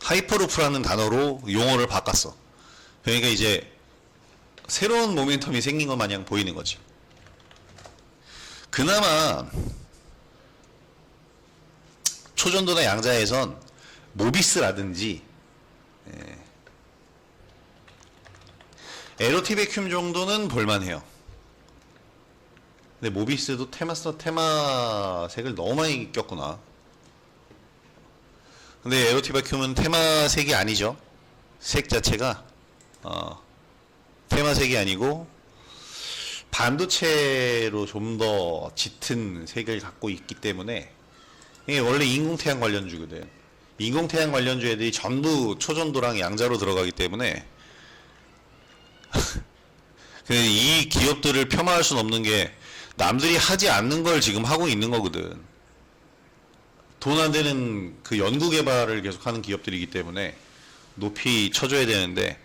하이퍼루프라는 단어로 용어를 바꿨어. 그러니까 이제 새로운 모멘텀이 생긴 것 마냥 보이는 거지. 그나마 초전도나 양자에선 모비스라든지 에로티베큐um 정도는 볼만해요. 근데 모비스도 테마색을 너무 많이 꼈구나. 근데 에로티베큐um은 테마색이 아니죠. 색 자체가 테마색이 아니고 반도체로 좀 더 짙은 색을 갖고 있기 때문에 이게 원래 인공태양 관련주거든. 인공태양 관련주 애들이 전부 초전도랑 양자로 들어가기 때문에 이 기업들을 폄하할 수는 없는 게 남들이 하지 않는 걸 지금 하고 있는 거거든. 돈 안 되는 그 연구 개발을 계속하는 기업들이기 때문에 높이 쳐줘야 되는데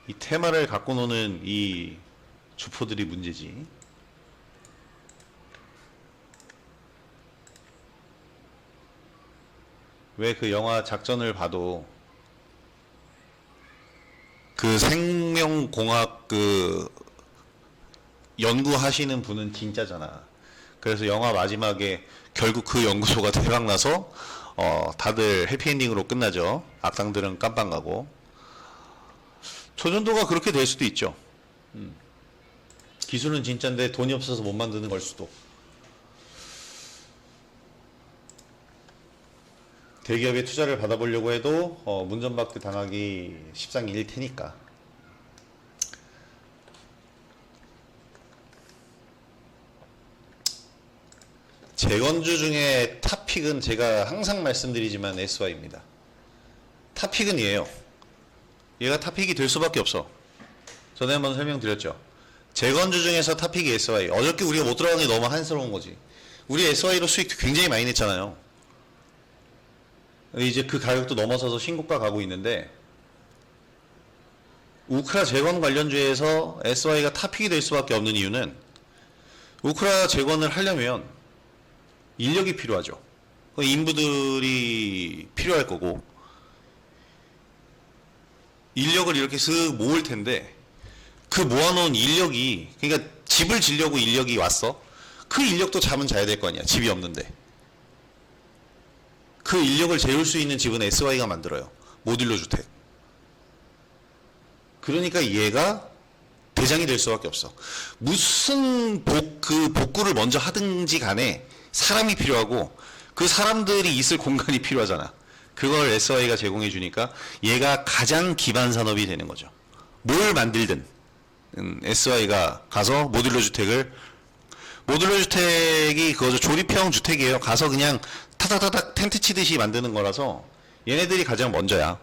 이 테마를 갖고 노는 이 주포들이 문제지. 왜 그 영화 작전을 봐도 그 생명공학 그 연구하시는 분은 진짜잖아. 그래서 영화 마지막에 결국 그 연구소가 대박나서 다들 해피엔딩으로 끝나죠. 악당들은 깜빵 가고. 초전도가 그렇게 될 수도 있죠. 기술은 진짜인데 돈이 없어서 못 만드는 걸 수도. 대기업에 투자를 받아보려고 해도 문전박대 당하기 십상일 테니까. 재건주 중에 탑픽은 제가 항상 말씀드리지만 SY입니다. 탑픽은 얘예요. 얘가 탑픽이 될 수밖에 없어. 전에 한번 설명드렸죠. 재건주 중에서 탑픽이 SY. 어저께 우리가 못 들어간 게 너무 한스러운 거지. 우리 SY로 수익 굉장히 많이 냈잖아요. 이제 그 가격도 넘어서서 신고가 가고 있는데 우크라 재건 관련주에서 SY가 탑픽이 될 수밖에 없는 이유는 우크라 재건을 하려면 인력이 필요하죠. 인부들이 필요할 거고 인력을 이렇게 쓱 모을 텐데 그 모아놓은 인력이 그러니까 집을 지려고 인력이 왔어. 그 인력도 잠은 자야 될 거 아니야. 집이 없는데. 그 인력을 재울 수 있는 집은 SY가 만들어요. 모듈러 주택. 그러니까 얘가 대장이 될 수밖에 없어. 무슨 복구를 먼저 하든지 간에 사람이 필요하고 그 사람들이 있을 공간이 필요하잖아. 그걸 SY가 제공해 주니까 얘가 가장 기반 산업이 되는 거죠. 뭘 만들든 SY가 가서 모듈러 주택이 그거죠. 조립형 주택이에요. 가서 그냥 타닥타닥 텐트 치듯이 만드는 거라서 얘네들이 가장 먼저야.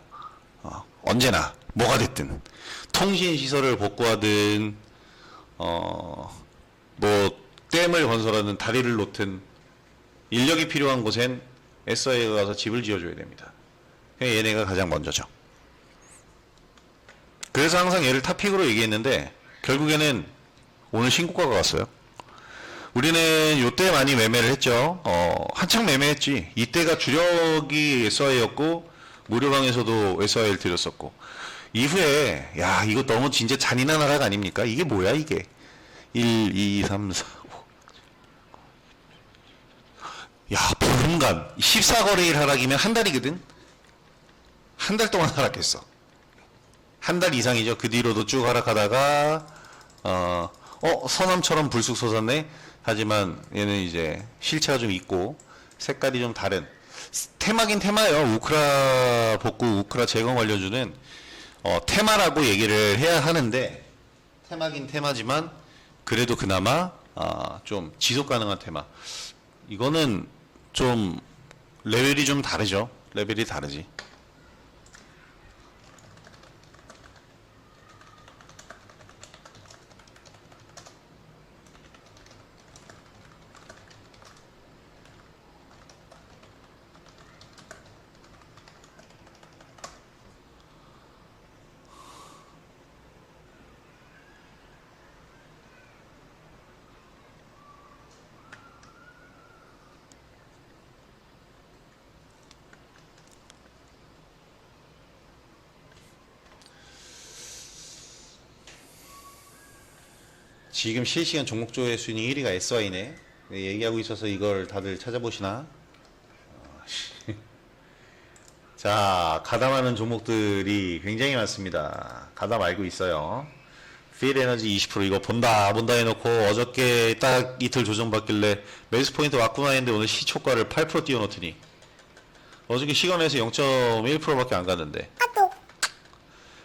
언제나 뭐가 됐든 통신 시설을 복구하든 뭐 댐을 건설하든 다리를 놓든 인력이 필요한 곳엔 SI가 가서 집을 지어줘야 됩니다. 얘네가 가장 먼저죠. 그래서 항상 얘를 탑픽으로 얘기했는데 결국에는 오늘 신고가가 왔어요. 우리는 요때 많이 매매를 했죠. 한창 매매했지. 이때가 주력이 SI였고 무료방에서도 SI를 드렸었고 이후에 야 이거 너무 진짜 잔인한 하락 아닙니까? 이게 뭐야 이게 1, 2, 3, 4, 5 야 보름간 14거래일 하락이면 한 달이거든. 한 달 동안 하락했어. 한 달 이상이죠. 그 뒤로도 쭉 하락하다가 서남처럼 불쑥 솟았네. 하지만 얘는 이제 실체가 좀 있고 색깔이 좀 다른 테마긴 테마예요. 우크라 복구, 우크라 재건 관련주는 테마라고 얘기를 해야 하는데 테마긴 테마지만 그래도 그나마 좀 지속 가능한 테마. 이거는 좀 레벨이 좀 다르죠. 레벨이 다르지. 지금 실시간 종목 조회 순위 1위가 SY네. 얘기하고 있어서 이걸 다들 찾아보시나? 자, 가담하는 종목들이 굉장히 많습니다. 가담 알고 있어요. 필 에너지 20% 이거 본다 해놓고 어저께 딱 이틀 조정받길래 매수 포인트 왔구나 했는데 오늘 시초가를 8% 띄워놓더니 어저께 시간에서 0.1%밖에 안 갔는데.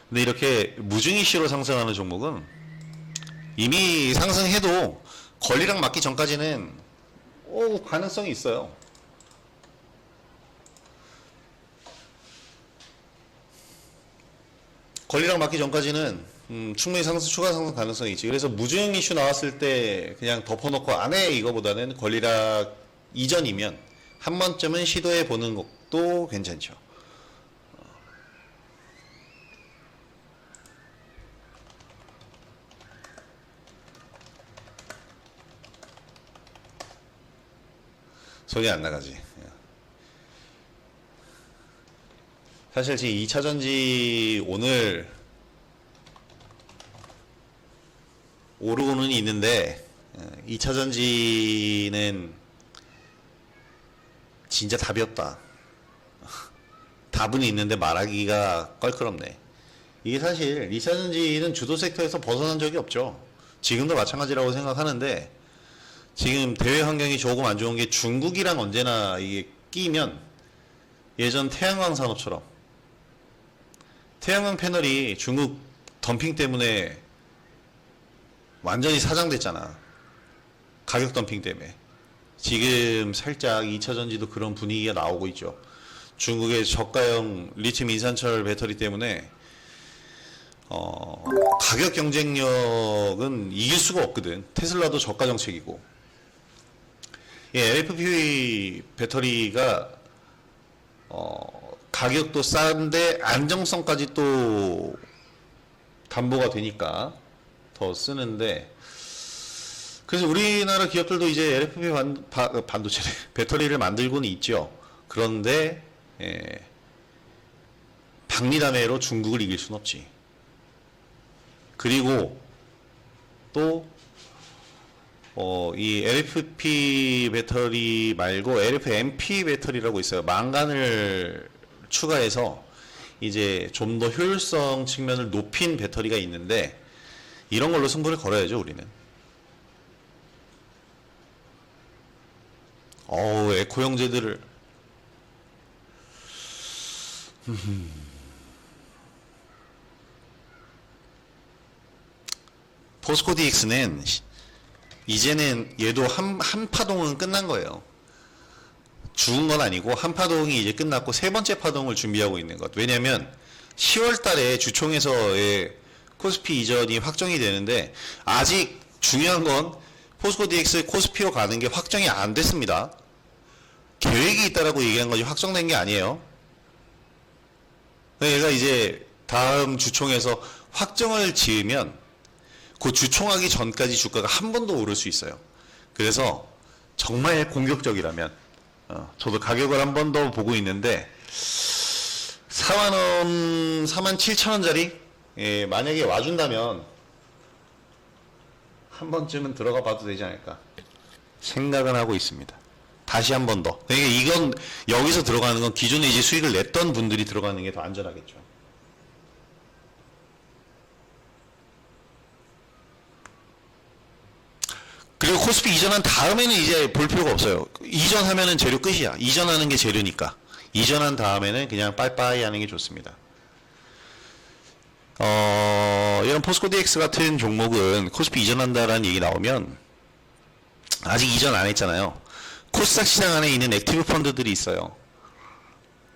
근데 이렇게 무중이시로 상승하는 종목은 이미 상승해도 권리랑 맞기 전까지는 가능성이 있어요. 권리랑 맞기 전까지는 충분히 추가 상승 가능성이 있지. 그래서 무중 이슈 나왔을 때 그냥 덮어놓고 안 해 이거보다는 권리락 이전이면 한 번쯤은 시도해 보는 것도 괜찮죠. 손이 안 나가지. 사실 지금 2차전지 오늘 오르고는 있는데 2차전지는 진짜 답이 없다. 답은 있는데 말하기가 껄끄럽네. 이게 사실 2차전지는 주도 섹터에서 벗어난 적이 없죠. 지금도 마찬가지라고 생각하는데 지금 대외 환경이 조금 안 좋은 게 중국이랑 언제나 이게 끼면 예전 태양광 산업처럼 태양광 패널이 중국 덤핑 때문에 완전히 사장됐잖아. 가격 덤핑 때문에. 지금 살짝 2차전지도 그런 분위기가 나오고 있죠. 중국의 저가형 리튬 인산철 배터리 때문에 가격 경쟁력은 이길 수가 없거든. 테슬라도 저가 정책이고. LFP 배터리가 가격도 싼데 안정성까지 또 담보가 되니까 더 쓰는데, 그래서 우리나라 기업들도 이제 LFP 반도체 배터리를 만들고는 있죠. 그런데 박리담회로 중국을 이길 수는 없지. 그리고 또 이 LFP 배터리 말고 LFMP 배터리라고 있어요. 망간을 추가해서 이제 좀 더 효율성 측면을 높인 배터리가 있는데 이런 걸로 승부를 걸어야죠, 우리는. 에코 형제들을 포스코 DX는 이제는 얘도 한 파동은 끝난 거예요. 죽은 건 아니고 한 파동이 이제 끝났고 세 번째 파동을 준비하고 있는 것. 왜냐면 10월 달에 주총에서의 코스피 이전이 확정이 되는데 아직 중요한 건 포스코 DX 코스피로 가는 게 확정이 안 됐습니다. 계획이 있다라고 얘기한 거지 확정된 게 아니에요. 얘가 이제 다음 주총에서 확정을 지으면 그 주총하기 전까지 주가가 한 번 더 오를 수 있어요. 그래서 정말 공격적이라면 저도 가격을 한 번 더 보고 있는데 4만원, 47,000원짜리 만약에 와준다면 한 번쯤은 들어가 봐도 되지 않을까 생각은 하고 있습니다. 다시 한 번 더. 그러니까 이건 여기서 들어가는 건 기존에 이제 수익을 냈던 분들이 들어가는 게 더 안전하겠죠. 그리고 코스피 이전한 다음에는 이제 볼 필요가 없어요. 이전하면은 재료 끝이야. 이전하는 게 재료니까. 이전한 다음에는 그냥 빠이빠이 하는 게 좋습니다. 이런 포스코 DX 같은 종목은 코스피 이전한다라는 얘기 나오면 아직 이전 안 했잖아요. 코스닥 시장 안에 있는 액티브 펀드들이 있어요.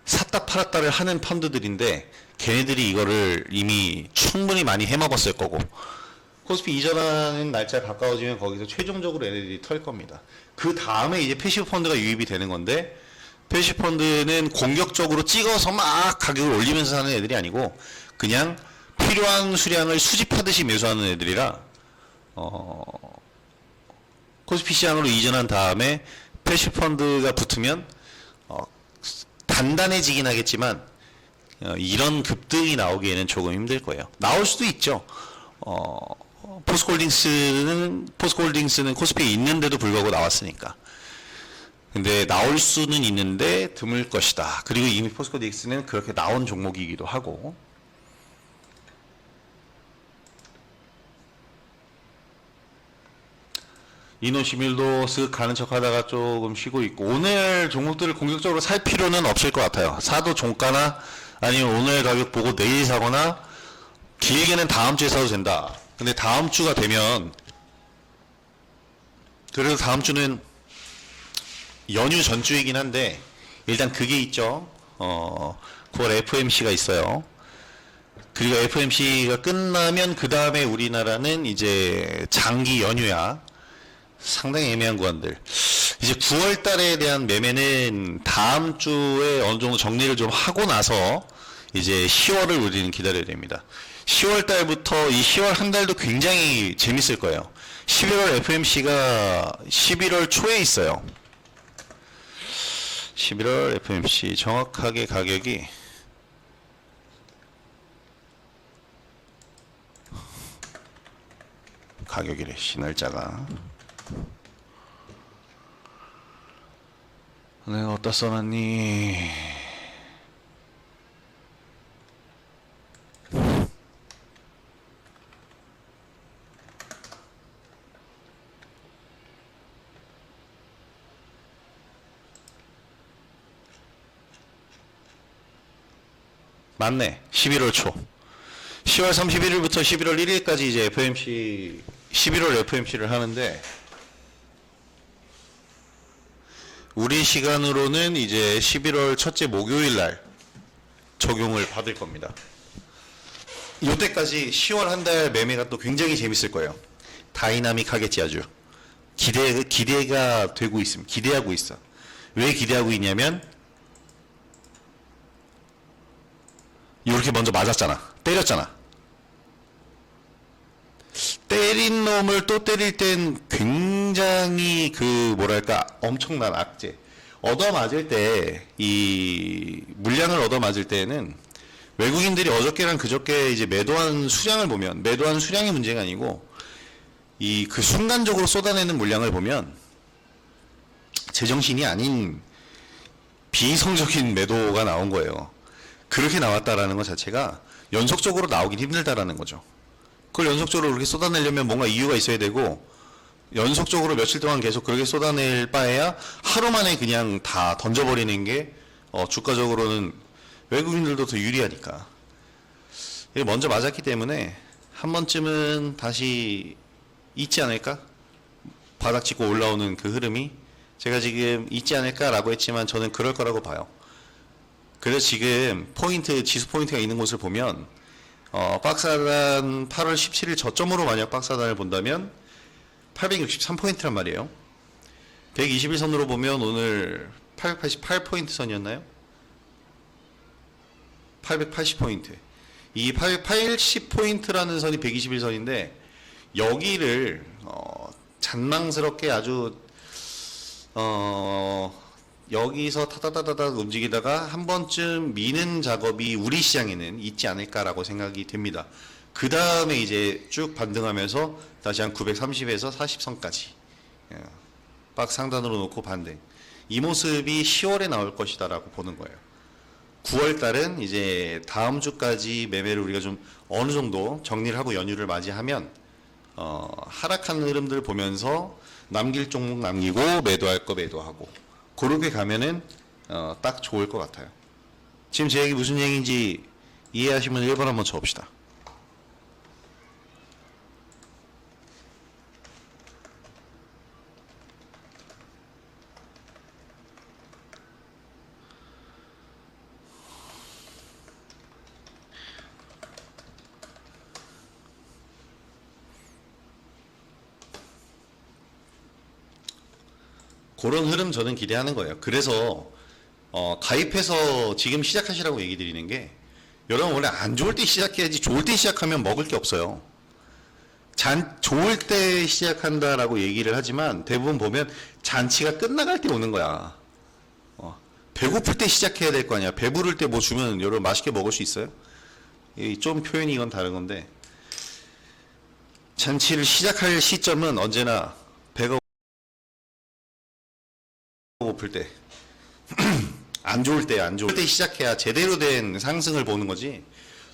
샀다 팔았다를 하는 펀드들인데 걔네들이 이거를 이미 충분히 많이 해먹었을 거고, 코스피 이전하는 날짜 가까워지면 거기서 최종적으로 얘네들이 털 겁니다. 그 다음에 이제 패시브 펀드가 유입이 되는 건데, 패시브 펀드는 공격적으로 찍어서 막 가격을 올리면서 사는 애들이 아니고 그냥 필요한 수량을 수집하듯이 매수하는 애들이라, 코스피 시장으로 이전한 다음에 패시브 펀드가 붙으면 단단해지긴 하겠지만 이런 급등이 나오기에는 조금 힘들 거예요. 나올 수도 있죠. 포스코홀딩스는 코스피에 있는데도 불구하고 나왔으니까. 근데 나올 수는 있는데 드물 것이다. 그리고 이미 포스코 DX는 그렇게 나온 종목이기도 하고. 이노시밀도 쓱 가는 척 하다가 조금 쉬고 있고, 오늘 종목들을 공격적으로 살 필요는 없을 것 같아요. 사도 종가나 아니면 오늘 가격 보고 내일 사거나, 길게는 다음 주에 사도 된다. 근데 다음 주가 되면, 그래도 다음 주는 연휴 전주이긴 한데 일단 그게 있죠. 9월 FMC가 있어요. 그리고 FMC가 끝나면 그 다음에 우리나라는 이제 장기 연휴야. 상당히 애매한 구간들. 이제 9월 달에 대한 매매는 다음 주에 어느 정도 정리를 좀 하고 나서 이제 10월을 우리는 기다려야 됩니다. 10월 달부터 이 10월 한 달도 굉장히 재밌을 거예요. 11월 FMC가 11월 초에 있어요. 11월 FMC 정확하게 가격이래, 날짜가. 내가 어디다 써놨니? 맞네. 11월 초. 10월 31일부터 11월 1일까지 이제 FMC, 11월 FMC를 하는데, 우리 시간으로는 이제 11월 첫째 목요일 날 적용을 받을 겁니다. 이때까지 10월 한 달 매매가 또 굉장히 재밌을 거예요. 다이나믹하겠지, 아주. 기대가 되고 있습니다. 기대하고 있어. 왜 기대하고 있냐면, 이렇게 먼저 맞았잖아. 때렸잖아. 때린 놈을 또 때릴 땐 굉장히 뭐랄까, 엄청난 악재. 얻어맞을 때, 이 물량을 얻어맞을 때는 외국인들이 어저께랑 그저께 이제 매도한 수량을 보면, 매도한 수량이 문제가 아니고 그 순간적으로 쏟아내는 물량을 보면 제정신이 아닌 비이성적인 매도가 나온 거예요. 그렇게 나왔다라는 것 자체가 연속적으로 나오긴 힘들다라는 거죠. 그걸 연속적으로 그렇게 쏟아내려면 뭔가 이유가 있어야 되고, 연속적으로 며칠 동안 계속 그렇게 쏟아낼 바에야 하루 만에 그냥 다 던져버리는 게 주가적으로는 외국인들도 더 유리하니까. 먼저 맞았기 때문에 한 번쯤은 다시 있지 않을까? 바닥 짚고 올라오는 그 흐름이 제가 지금 있지 않을까라고 했지만 저는 그럴 거라고 봐요. 그래서 지금 지수 포인트가 있는 곳을 보면, 박스하단 8월 17일 저점으로 만약 박스하단을 본다면 863포인트란 말이에요. 121선으로 보면 오늘 888포인트 선이었나요? 880포인트. 이 880포인트라는 선이 121선인데, 여기를 잔망스럽게 아주 여기서 타다다다다 움직이다가 한 번쯤 미는 작업이 우리 시장에는 있지 않을까라고 생각이 됩니다. 그 다음에 이제 쭉 반등하면서 다시 한 930에서 40선까지 박 상단으로 놓고 반등. 이 모습이 10월에 나올 것이다라고 보는 거예요. 9월 달은 이제 다음 주까지 매매를 우리가 좀 어느 정도 정리를 하고 연휴를 맞이하면 하락하는 흐름들 보면서 남길 종목 남기고 매도할 거 매도하고, 그렇게 가면은 딱 좋을 것 같아요. 지금 제 얘기 무슨 얘기인지 이해하시면 1번 한번 쳐봅시다. 그런 흐름 저는 기대하는 거예요. 그래서 가입해서 지금 시작하시라고 얘기 드리는 게, 여러분 원래 안 좋을 때 시작해야지, 좋을 때 시작하면 먹을 게 없어요. 좋을 때 시작한다라고 얘기를 하지만 대부분 보면 잔치가 끝나갈 때 오는 거야. 배고플 때 시작해야 될 거 아니야. 배부를 때 뭐 주면 여러분 맛있게 먹을 수 있어요? 좀 표현이 이건 다른 건데, 잔치를 시작할 시점은 언제나 배가 고플 때, 안 좋을 때, 안 좋을 때 시작해야 제대로 된 상승을 보는 거지.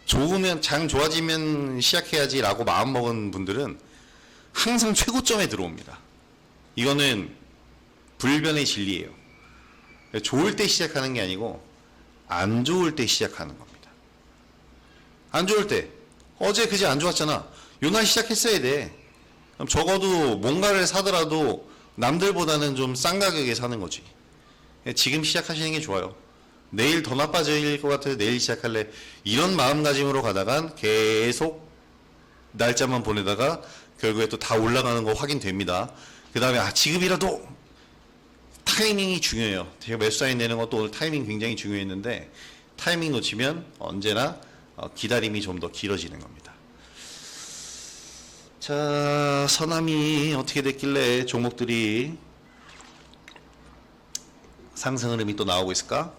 좋으면, 장 좋아지면 시작해야지라고 마음먹은 분들은 항상 최고점에 들어옵니다. 이거는 불변의 진리예요. 좋을 때 시작하는 게 아니고 안 좋을 때 시작하는 겁니다. 안 좋을 때, 어제 그제 안 좋았잖아. 요날 시작했어야 돼. 그럼 적어도 뭔가를 사더라도 남들보다는 좀 싼 가격에 사는 거지. 지금 시작하시는 게 좋아요. 내일 더 나빠질 것 같아서 내일 시작할래. 이런 마음가짐으로 가다간 계속 날짜만 보내다가 결국에 또 다 올라가는 거 확인됩니다. 그 다음에 지금이라도, 타이밍이 중요해요. 제가 매수 사인 내는 것도 오늘 타이밍 굉장히 중요했는데, 타이밍 놓치면 언제나 기다림이 좀 더 길어지는 겁니다. 자, 서남이 어떻게 됐길래 종목들이 상승 흐름이 또 나오고 있을까?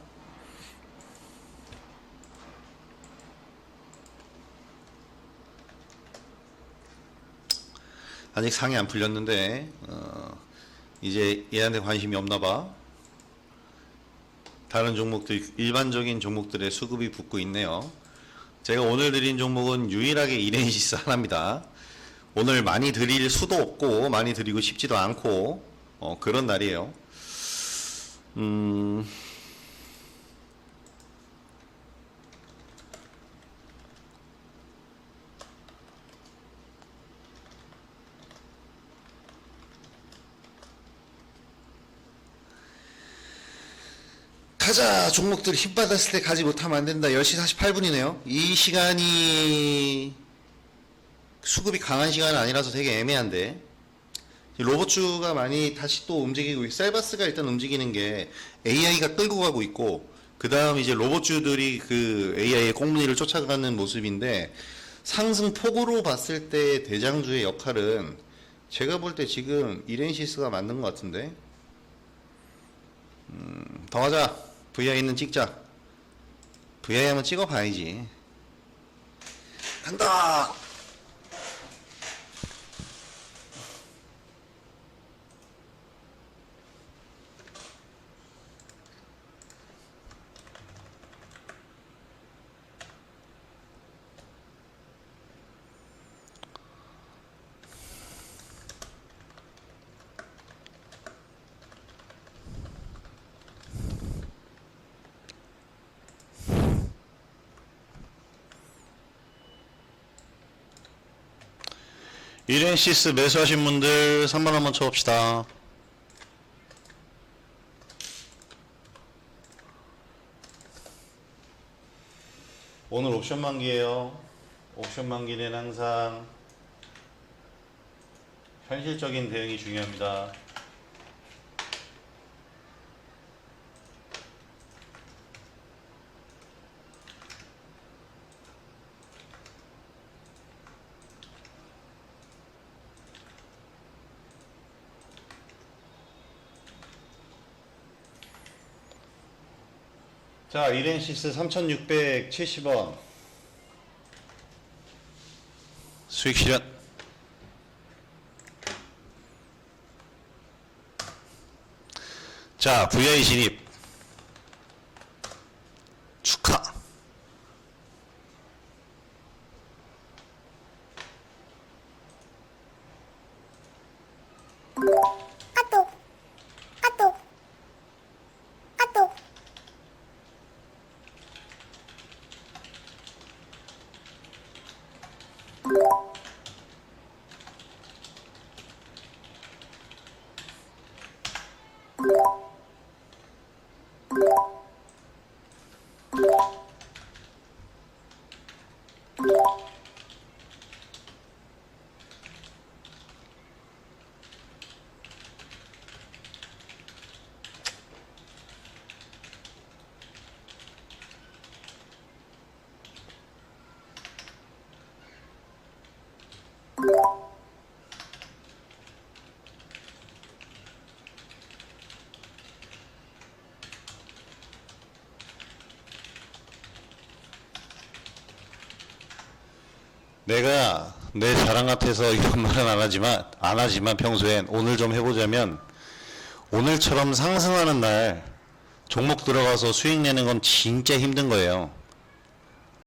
아직 상이 안 풀렸는데 이제 얘한테 관심이 없나 봐. 다른 종목들, 일반적인 종목들의 수급이 붙고 있네요. 제가 오늘 드린 종목은 유일하게 이렌시스 하나입니다. 오늘 많이 드릴 수도 없고 많이 드리고 싶지도 않고 그런 날이에요. 가자! 종목들 힘 받았을 때 가지 못하면 안 된다. 10시 48분이네요. 이 시간이 수급이 강한 시간은 아니라서 되게 애매한데, 로봇주가 많이 다시 또 움직이고 있고, 셀바스가 일단 움직이는 게 AI가 끌고 가고 있고, 그 다음 이제 로봇주들이 그 AI의 꽁무니를 쫓아가는 모습인데, 상승폭으로 봤을 때 대장주의 역할은 제가 볼 때 지금 이렌시스가 맞는 것 같은데, 더 가자. VI는 찍자. VI 한번 찍어봐야지. 간다! 이렌시스 매수하신 분들 3번 한번 쳐봅시다. 오늘 옵션 만기예요. 옵션 만기는 항상 현실적인 대응이 중요합니다. 자, 이렌시스 3670원 수익 실현. 자, VI 진입 축하. 내가 내 자랑 같아서 이런 말은 안 하지만 평소엔 오늘 좀 해보자면 오늘처럼 상승하는 날 종목 들어가서 수익 내는 건 진짜 힘든 거예요.